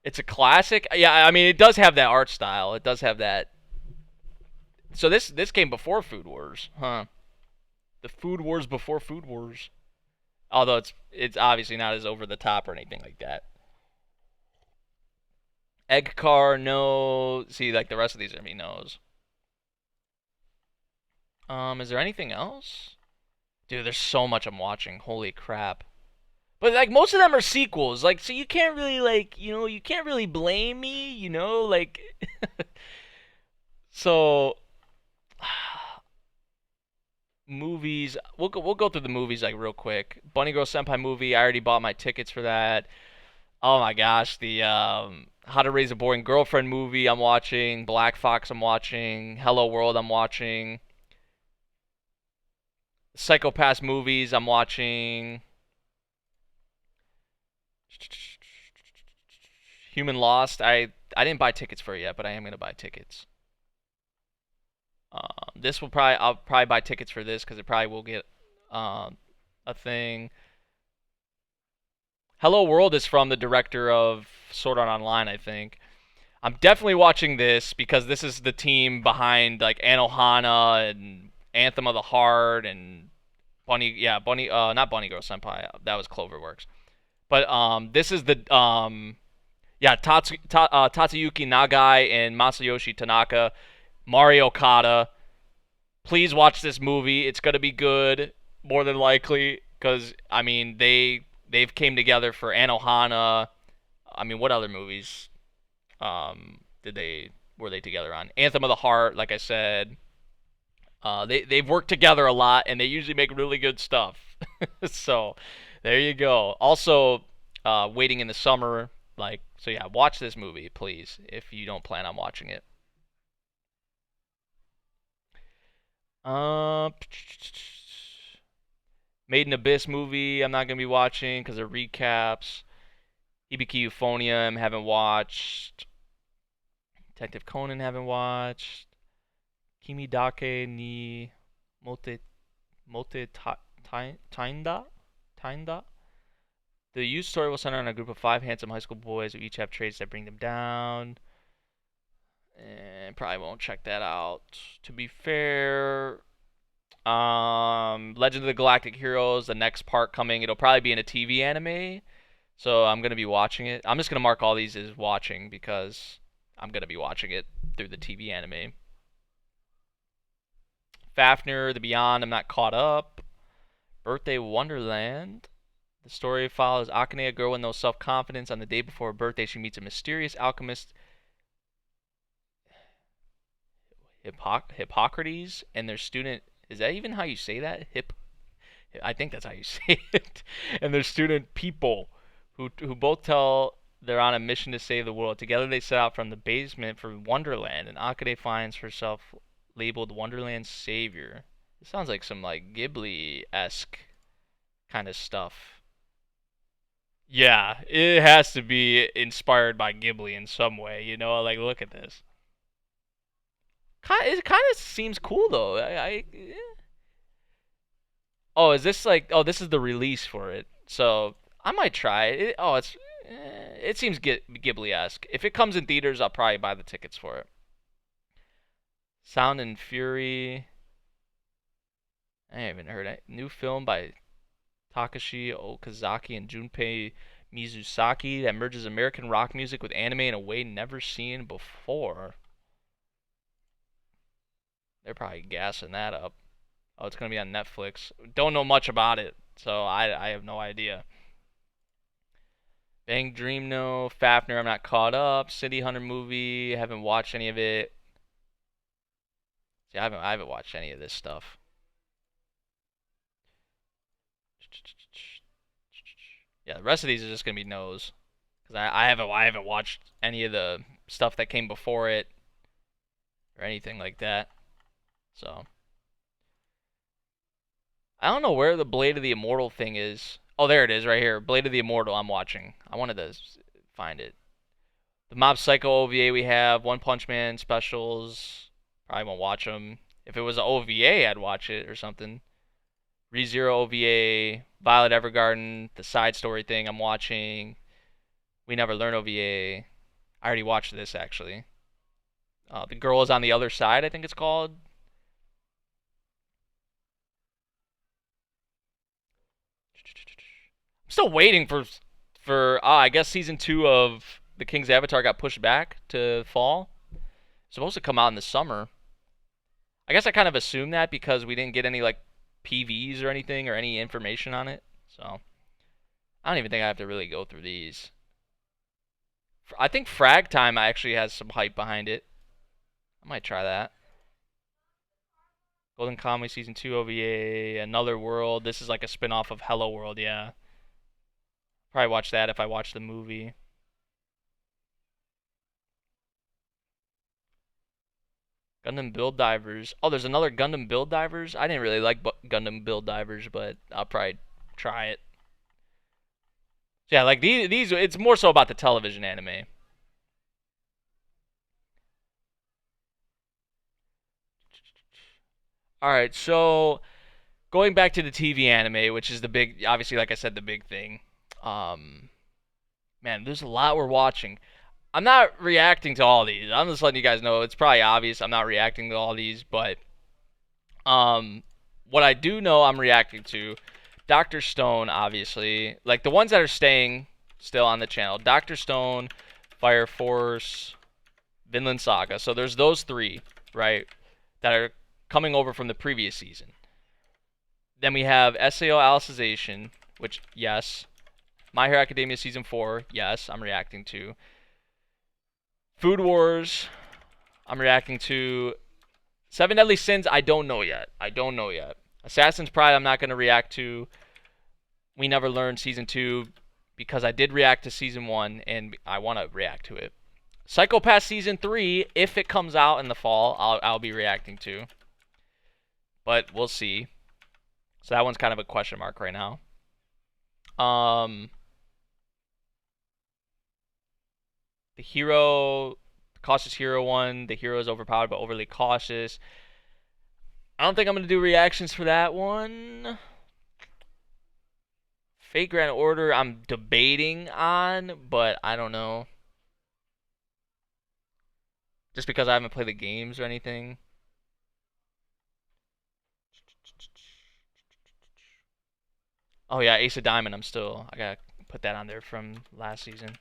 It's a classic. Yeah, I mean it does have that art style. It does have that. So this came before Food Wars, huh? The Food Wars before Food Wars. Although it's obviously not as over the top or anything like that. Egg car, no. See, like the rest of these are me knows. Is there anything else? Dude, there's so much I'm watching. Holy crap. But like most of them are sequels. Like so you can't really like, you can't really blame me, like so movies. We'll go through the movies like real quick. Bunny Girl Senpai movie. I already bought my tickets for that. Oh my gosh, the How to Raise a Boring Girlfriend movie I'm watching. Black Fox I'm watching. Hello World I'm watching. Psychopath movies I'm watching. Human Lost. I didn't buy tickets for it yet, but I am gonna buy tickets. This will probably I'll probably buy tickets for this because it probably will get a thing. Hello World is from the director of Sword Art Online, I think. I'm definitely watching this because this is the team behind like Anohana and Anthem of the Heart and Bunny, not Bunny Girl Senpai. That was Cloverworks. But this is the Tatsuyuki Nagai and Masayoshi Tanaka, Mario Okada. Please watch this movie. It's gonna be good, more than likely, because I mean they've came together for Anohana. I mean, what other movies did they were they together on? Anthem of the Heart, like I said. They've worked together a lot, and they usually make really good stuff. So there you go. Also, waiting in the summer, like so. Yeah, watch this movie, please, if you don't plan on watching it. Uh, Made in Abyss movie. I'm not gonna be watching because of recaps. Hibiki Euphonium haven't watched. Detective Conan haven't watched. Kimi Dake ni Mote Mote Tainda? Tainda? The youth story will center on a group of 5 handsome high school boys who each have traits that bring them down. And probably won't check that out. To be fair, Legend of the Galactic Heroes, the next part coming, it'll probably be in a TV anime. So I'm gonna be watching it. I'm just gonna mark all these as watching because I'm gonna be watching it through the TV anime. Fafnir, The Beyond, I'm not caught up. Birthday Wonderland. The story follows Akane, a girl with no self-confidence. On the day before her birthday, she meets a mysterious alchemist, Hippocrates, and their student. Is that even how you say that? I think that's how you say it. And their student People, who both tell they're on a mission to save the world. Together, they set out from the basement for Wonderland, and Akane finds herself labeled Wonderland's savior. It sounds like some like Ghibli-esque kind of stuff. Yeah, it has to be inspired by Ghibli in some way, like look at this. It kind of seems cool though. Oh, is this like oh, this is the release for it. So, I might try it. It seems Ghibli-esque. If it comes in theaters, I'll probably buy the tickets for it. Sound and Fury. I haven't heard it. New film by Takashi Okazaki and Junpei Mizusaki that merges American rock music with anime in a way never seen before. They're probably gassing that up. Oh, it's going to be on Netflix. Don't know much about it, so I have no idea. Bang Dream, no. Fafner, I'm not caught up. City Hunter movie, haven't watched any of it. See, I haven't watched any of this stuff. Yeah, the rest of these are just gonna be no's, because I haven't watched any of the stuff that came before it or anything like that. So I don't know where the Blade of the Immortal thing is. Oh, there it is, right here. Blade of the Immortal. I'm watching. I wanted to find it. The Mob Psycho OVA we have. One Punch Man specials. Probably won't watch them. If it was an OVA, I'd watch it or something. ReZero OVA, Violet Evergarden, the side story thing I'm watching. We Never Learn OVA. I already watched this actually. The Girl is on the Other Side, I think it's called. I'm still waiting for I guess season 2 of The King's Avatar got pushed back to fall. It's supposed to come out in the summer. I guess I kind of assumed that because we didn't get any like PVs or anything or any information on it. So I don't even think I have to really go through these. I think Frag Time actually has some hype behind it. I might try that. Golden Kamuy Season 2 OVA, Another World. This is like a spin-off of Hello World, yeah. Probably watch that if I watch the movie. Gundam Build Divers. Oh, there's another Gundam Build Divers? I didn't really like Gundam Build Divers, but I'll probably try it. So yeah, like these, it's more so about the television anime. Alright, so going back to the TV anime, which is the big, obviously, like I said, the big thing. Um, Man, there's a lot we're watching. I'm not reacting to all these. I'm just letting you guys know. It's probably obvious I'm not reacting to all these, but um, what I do know I'm reacting to, Doctor Stone, obviously, like the ones that are staying still on the channel. Doctor Stone, Fire Force, Vinland Saga. So there's those three, right, that are coming over from the previous season. Then we have SAO Alicization, which yes, My Hero Academia Season 4, yes, I'm reacting to. Food Wars, I'm reacting to. Seven Deadly Sins, I don't know yet. Assassin's Pride, I'm not going to react to. We Never Learned Season 2, because I did react to Season 1, and I want to react to it. Psycho-Pass Season 3, if it comes out in the fall, I'll be reacting to. But we'll see. So that one's kind of a question mark right now. The Hero, Cautious Hero one, the hero is overpowered but overly cautious. I don't think I'm going to do reactions for that one. Fate Grand Order, I'm debating on, but I don't know. Just because I haven't played the games or anything. Oh yeah, Ace of Diamond, I gotta put that on there from last season.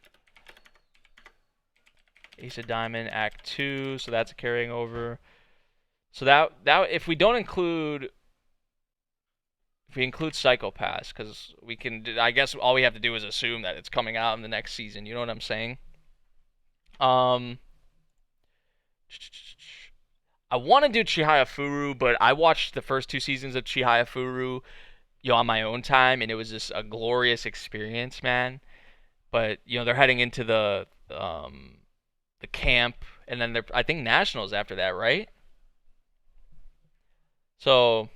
Ace of Diamond, Act 2, so that's carrying over. So that if we don't include, if we include Psycho-Pass, because we can, I guess all we have to do is assume that it's coming out in the next season. You know what I'm saying? I want to do Chihaya Furu, but I watched the first 2 seasons of Chihaya Furu, on my own time, and it was just a glorious experience, man. But they're heading into the camp, and then I think nationals after that, right? So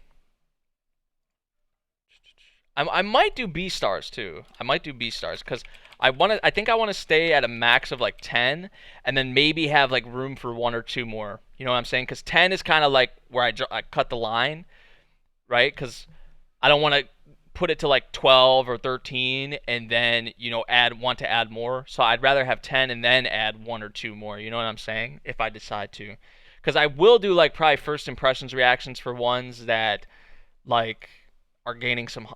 I might do B stars too. I might do B stars because I think I want to stay at a max of like 10, and then maybe have like room for 1 or 2 more. You know what I'm saying? Because 10 is kind of like where I cut the line, right? Because I don't want to put it to like 12 or 13 and then want to add more. So I'd rather have 10 and then add 1 or 2 more. You know what I'm saying? If I decide to, because I will do like probably first impressions reactions for ones that like are gaining some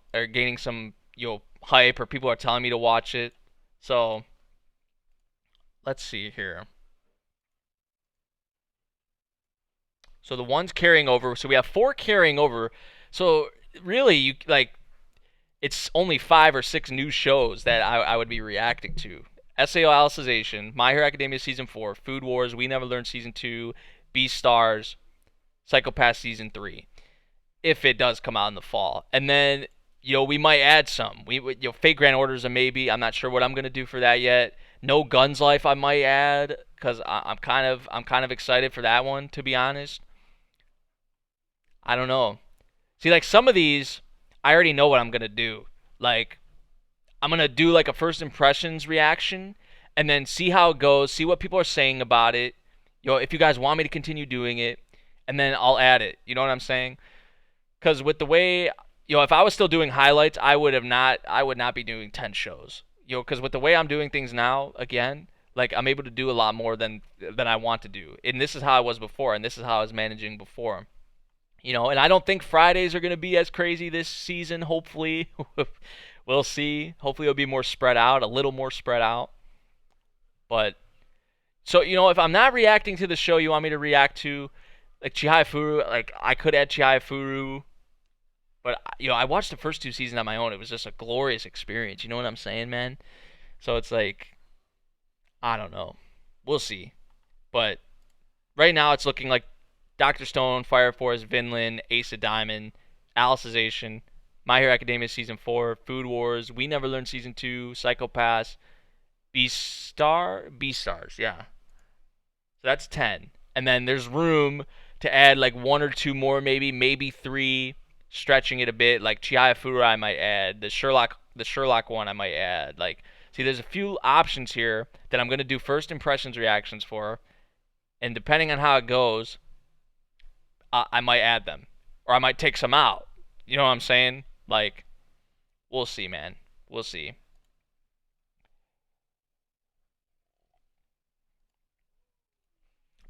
hype, or people are telling me to watch it. So let's see here. So the ones carrying over. So we have 4 carrying over. So really, you like it's only 5 or 6 new shows that I would be reacting to. SAO Alicization, My Hero Academia Season 4, Food Wars, We Never Learned Season 2, Beastars, Psychopath Season 3, if it does come out in the fall. And then, we might add some. Fate Grand Order's a maybe. I'm not sure what I'm going to do for that yet. No Guns Life I might add, because I'm kind of excited for that one, to be honest. I don't know. See, like some of these, I already know what I'm gonna do. Like I'm gonna do like a first impressions reaction, and then see how it goes, see what people are saying about it. If you guys want me to continue doing it, and then I'll add it. You know what I'm saying? Because with the way, if I was still doing highlights, I would not be doing 10 shows. Because with the way I'm doing things now, again, like I'm able to do a lot more than I want to do, and this is how I was before, and this is how I was managing before. And I don't think Fridays are going to be as crazy this season, hopefully. We'll see. Hopefully it'll be more spread out, a little more spread out. But, so, if I'm not reacting to the show you want me to react to, like Chihaya Furu, like I could add Chihaya Furu. But, I watched the first 2 seasons on my own. It was just a glorious experience. You know what I'm saying, man? So it's like, I don't know. We'll see. But right now it's looking like Dr. Stone, Fire Force, Vinland, Ace of Diamond, Alicization, My Hero Academia Season 4, Food Wars, We Never Learned Season 2, Psychopaths, Beastars, yeah. So that's 10. And then there's room to add like 1 or 2 more, maybe 3, stretching it a bit. Like Chihaya Furu I might add. The Sherlock one I might add. Like, see, there's a few options here that I'm going to do first impressions reactions for. And depending on how it goes, I might add them, or I might take some out. You know what I'm saying? Like, we'll see, man. We'll see.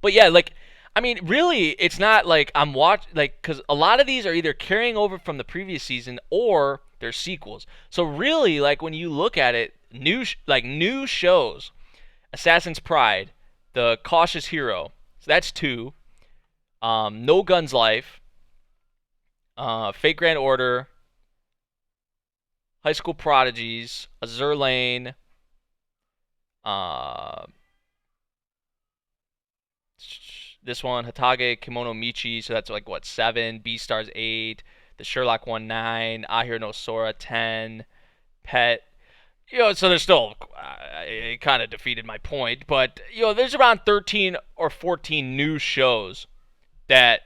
But yeah, like, I mean, really, it's not like because a lot of these are either carrying over from the previous season or they're sequels. So really, like when you look at it, new shows, Assassin's Pride, The Cautious Hero. So that's 2. No Guns Life, Fate Grand Order, High School Prodigies, Azura Lane, uh, this one, Hatage Kimono Michi, so that's like what, 7, Beastars 8, the Sherlock one 9, Ahiro no Sora 10, Pet. So there's still, it kind of defeated my point, but there's around 13 or 14 new shows that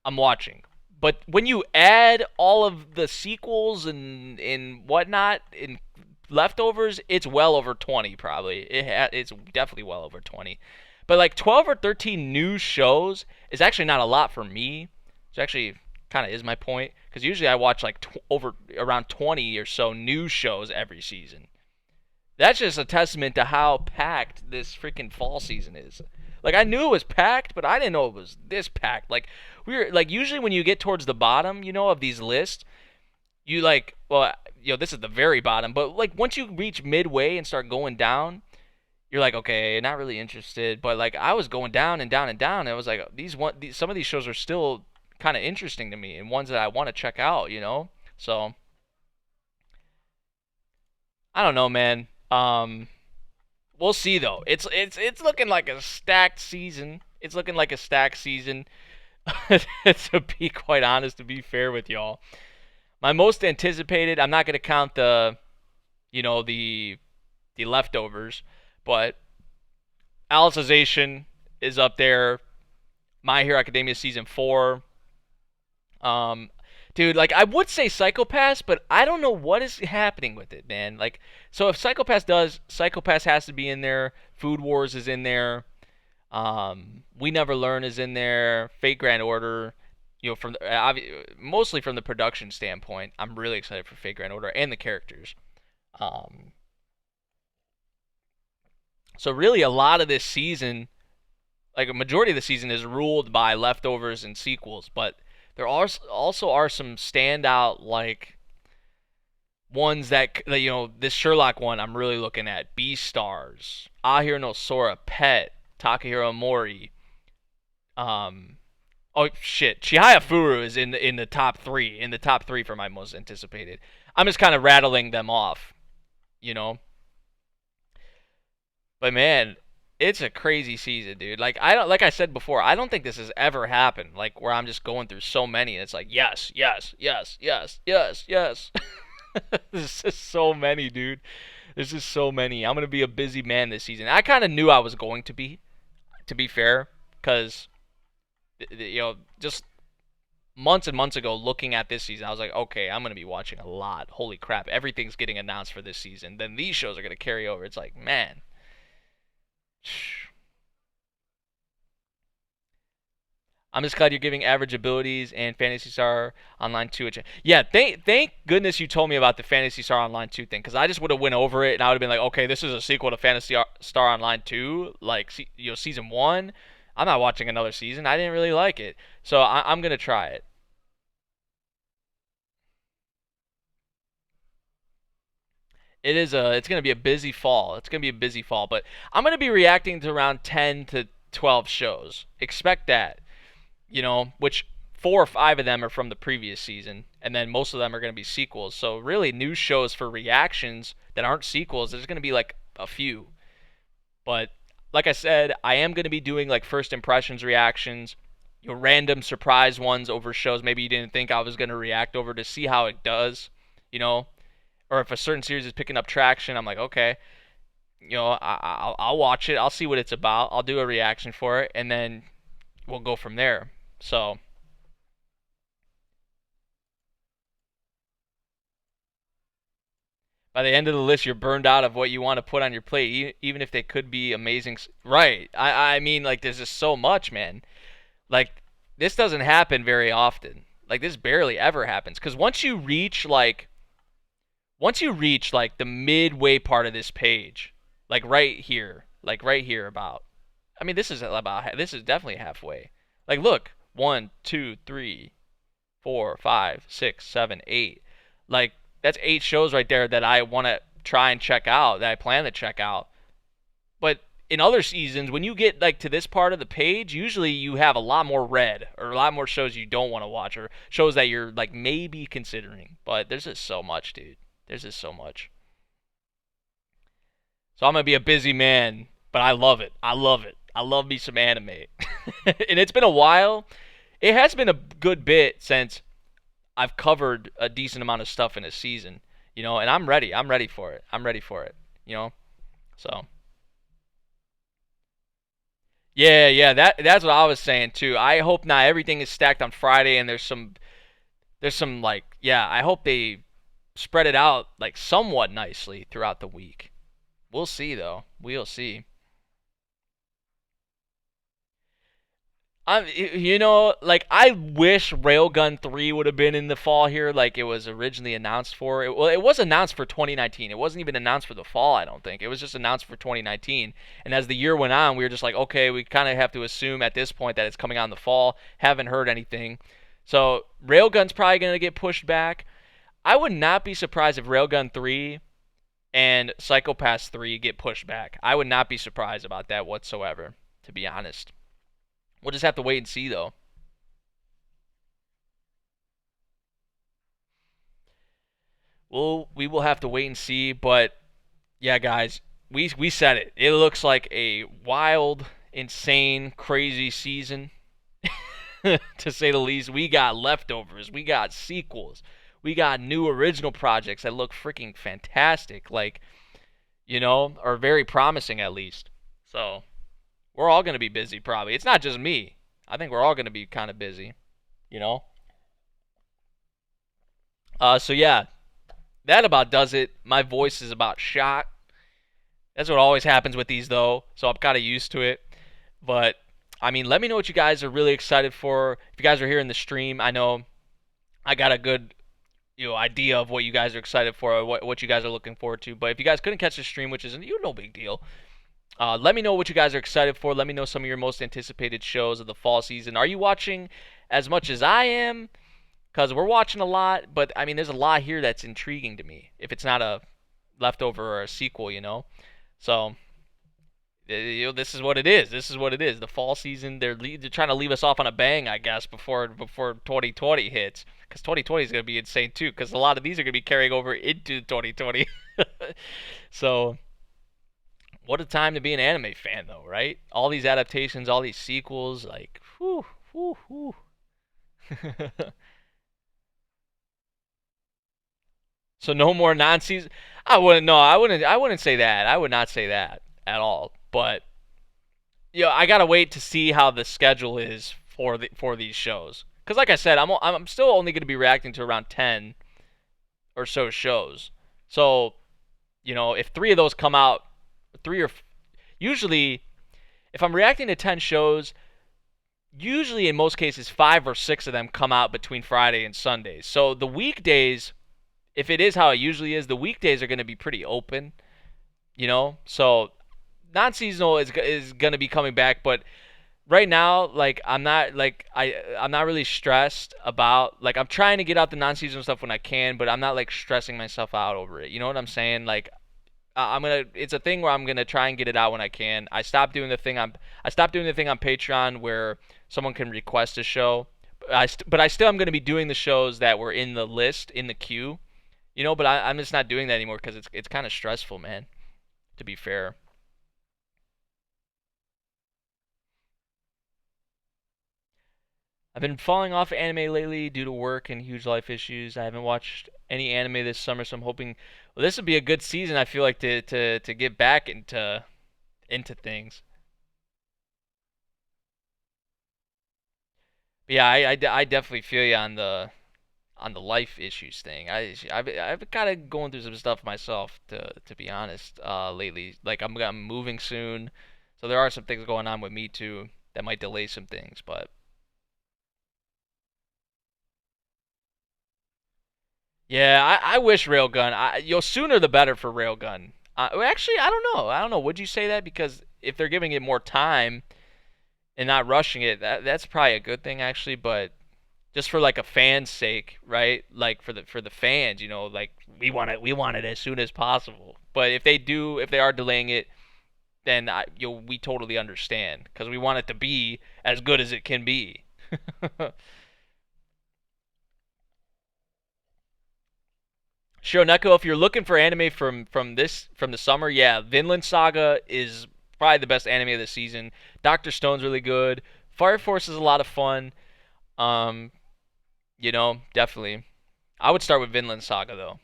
I'm watching. But when you add all of the sequels and whatnot in leftovers, it's well over 20 probably. It's definitely well over 20. But like 12 or 13 new shows is actually not a lot for me. It's actually kind of is my point, because usually I watch like over around 20 or so new shows every season. That's just a testament to how packed this freaking fall season is. Like, I knew it was packed, but I didn't know it was this packed. Like, usually when you get towards the bottom, of these lists, you like, well, this is the very bottom, but like once you reach midway and start going down, you're like, okay, not really interested. But like, I was going down and down and down, and I was like, some of these shows are still kind of interesting to me and ones that I want to check out. So I don't know, man. We'll see though. It's looking like a stacked season. It's looking like a stacked season. To be quite honest, to be fair with y'all, my most anticipated. I'm not gonna count the leftovers, but Alicization is up there. My Hero Academia Season 4. Dude, like, I would say Psychopass, but I don't know what is happening with it, man. Like, so if Psychopass has to be in there. Food Wars is in there. We Never Learn is in there. Fate Grand Order. Mostly from the production standpoint, I'm really excited for Fate Grand Order and the characters. Um, so really, a lot of this season, like a majority of the season, is ruled by leftovers and sequels, but there also are some standout like ones that this Sherlock one I'm really looking at. Beastars, Ahiro no Sora, Pet, Takahiro Mori, um, Oh shit, Chihaya Furu is in the top three, in the top three for my most anticipated. I'm just kind of rattling them off, you know. But man, it's a crazy season, dude. Like I don't, like I said before, I don't think this has ever happened. Like where I'm just going through so many, and it's like yes, yes, yes, yes, yes, yes. There's just so many, dude. There's just so many. I'm gonna be a busy man this season. I kind of knew I was going to be fair, because just months and months ago, looking at this season, I was like, okay, I'm gonna be watching a lot. Holy crap, everything's getting announced for this season. Then these shows are gonna carry over. It's like, man. I'm just glad you're giving average abilities and Fantasy Star Online 2 a chance. Yeah, thank goodness you told me about the Fantasy Star Online 2 thing, because I just would have went over it and I would have been like, okay, this is a sequel to Fantasy Star Online 2, like season 1. I'm not watching another season. I didn't really like it, so I'm gonna try it. It's gonna be a busy fall. It's gonna be a busy fall, but I'm gonna be reacting to around 10 to 12 shows. Expect that. Which 4 or 5 of them are from the previous season, and then most of them are going to be sequels. So really, new shows for reactions that aren't sequels, there's going to be like a few. But like I said, I am going to be doing like first impressions reactions, random surprise ones over shows maybe you didn't think I was going to react over, to see how it does, you know, or if a certain series is picking up traction, I'm like, okay, I'll watch it, I'll see what it's about, I'll do a reaction for it, and then we'll go from there. So by the end of the list, you're burned out of what you want to put on your plate, even if they could be amazing. Right. I mean, like, there's just so much, man. Like, this doesn't happen very often. Like, this barely ever happens. Because once you reach, like, the midway part of this page, like, right here about, I mean, this is definitely halfway. Like, look, one, two, three, 4, 5, 6, 7, 8. Like, that's 8 shows right there that I want to try and check out, that I plan to check out. But in other seasons, when you get like to this part of the page, usually you have a lot more red, or a lot more shows you don't want to watch, or shows that you're like maybe considering. But there's just so much, dude. There's just so much. So I'm gonna be a busy man, but I love it. I love it. I love me some anime. And it's been a while. It has been a good bit since I've covered a decent amount of stuff in a season, and I'm ready. I'm ready for it. I'm ready for it, you know. So yeah, yeah, that's what I was saying too. I hope not everything is stacked on Friday, and there's some like, yeah. I hope they spread it out like somewhat nicely throughout the week. We'll see though. We'll see. Like, I wish Railgun 3 would have been in the fall here, like it was originally announced for. Well, it was announced for 2019. It wasn't even announced for the fall, I don't think. It was just announced for 2019. And as the year went on, we were just like, okay, we kind of have to assume at this point that it's coming out in the fall. Haven't heard anything. So Railgun's probably going to get pushed back. I would not be surprised if Railgun 3 and Psychopaths 3 get pushed back. I would not be surprised about that whatsoever, to be honest. We'll just have to wait and see, though. We will have to wait and see, but yeah, guys, we said it. It looks like a wild, insane, crazy season, to say the least. We got leftovers, we got sequels, we got new original projects that look freaking fantastic, like, are very promising at least. So we're all gonna be busy probably. It's not just me. I think we're all gonna be kind of busy, you know. So yeah, that about does it. My voice is about shot. That's what always happens with these, though, so I'm kind of used to it. But, I mean, let me know what you guys are really excited for. If you guys are here in the stream, I know I got a good idea of what you guys are excited for, or what you guys are looking forward to. But if you guys couldn't catch the stream, which is no big deal, let me know what you guys are excited for. Let me know some of your most anticipated shows of the fall season. Are you watching as much as I am? Because we're watching a lot, but I mean, there's a lot here that's intriguing to me. If it's not a leftover or a sequel. So This is what it is. This is what it is. The fall season, they're trying to leave us off on a bang, I guess, before 2020 hits, because 2020 is going to be insane too, because a lot of these are going to be carrying over into 2020. So, what a time to be an anime fan, though, right? All these adaptations, all these sequels, like, whew, whew, whew. So no more non-season. I wouldn't. No, I wouldn't. I wouldn't say that. I would not say that at all. But I gotta wait to see how the schedule is for these shows. Because like I said, I'm still only gonna be reacting to around 10 or so shows. So if three of those come out, three or usually if I'm reacting to 10 shows, usually in most cases 5 or 6 of them come out between Friday and Sundays. So the weekdays, if it is how it usually is, the weekdays are going to be pretty open, So non-seasonal is going to be coming back, but right now, like I'm not really stressed about, like, I'm trying to get out the non-seasonal stuff when I can, but I'm not like stressing myself out over it. You know what I'm saying? Like it's a thing where I'm gonna try and get it out when I can. I stopped doing the thing on Patreon where someone can request a show. But I still am gonna be doing the shows that were in the list in the queue, But I'm just not doing that anymore because it's kind of stressful, man. To be fair. I've been falling off anime lately due to work and huge life issues. I haven't watched any anime this summer, so I'm hoping this would be a good season. I feel like to get back into things. But yeah, I definitely feel you on the life issues thing. I've kind of going through some stuff myself to be honest. Lately, like I'm moving soon, so there are some things going on with me too that might delay some things. But yeah, I wish Railgun. Sooner the better for Railgun. Actually, I don't know. I don't know. Would you say that because if they're giving it more time and not rushing it, that's probably a good thing actually. But just for like a fan's sake, right? Like for the fans, like we want it as soon as possible. But if they are delaying it, then we totally understand because we want it to be as good as it can be. Shoneko, if you're looking for anime from the summer, yeah, Vinland Saga is probably the best anime of the season. Doctor Stone's really good. Fire Force is a lot of fun. Um, definitely. I would start with Vinland Saga though.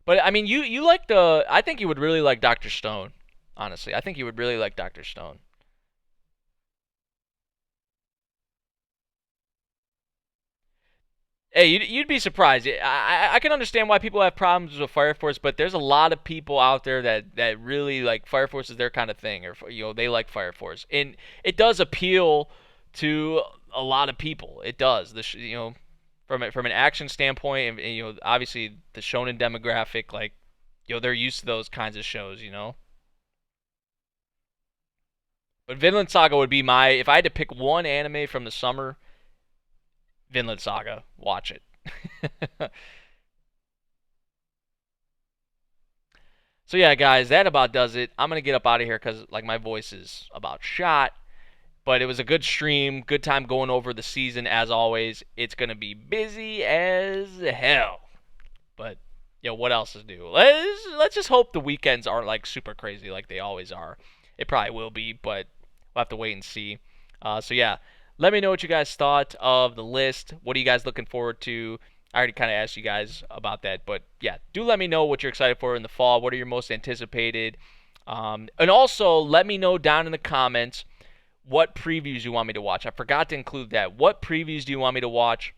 But I mean, you like the. I think you would really like Doctor Stone. Honestly, I think you would really like Doctor Stone. Hey, you'd be surprised. I can understand why people have problems with Fire Force, but there's a lot of people out there that really like Fire Force is their kind of thing, or they like Fire Force, and it does appeal to a lot of people. It does. From an action standpoint, and obviously the shonen demographic, like they're used to those kinds of shows. But Vinland Saga would be my if I had to pick one anime from the summer. Vinland Saga, watch it. So yeah, guys, that about does it. I'm gonna get up out of here because like my voice is about shot. But it was a good stream, good time going over the season as always. It's gonna be busy as hell. But what else is new? Let's just hope the weekends aren't like super crazy like they always are. It probably will be, but we'll have to wait and see. So yeah, let me know what you guys thought of the list. What are you guys looking forward to? I already kind of asked you guys about that, but yeah, do let me know what you're excited for in the fall. What are your most anticipated? And also let me know down in the comments what previews you want me to watch. I forgot to include that. What previews do you want me to watch?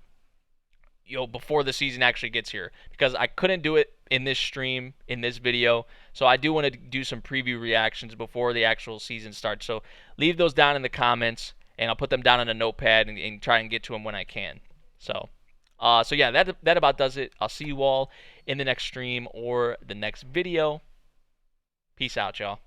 Before the season actually gets here, because I couldn't do it in this stream, in this video, so I do want to do some preview reactions before the actual season starts. So leave those down in the comments, and I'll put them down on a notepad and try and get to them when I can. So yeah, that about does it. I'll see you all in the next stream or the next video. Peace out, y'all.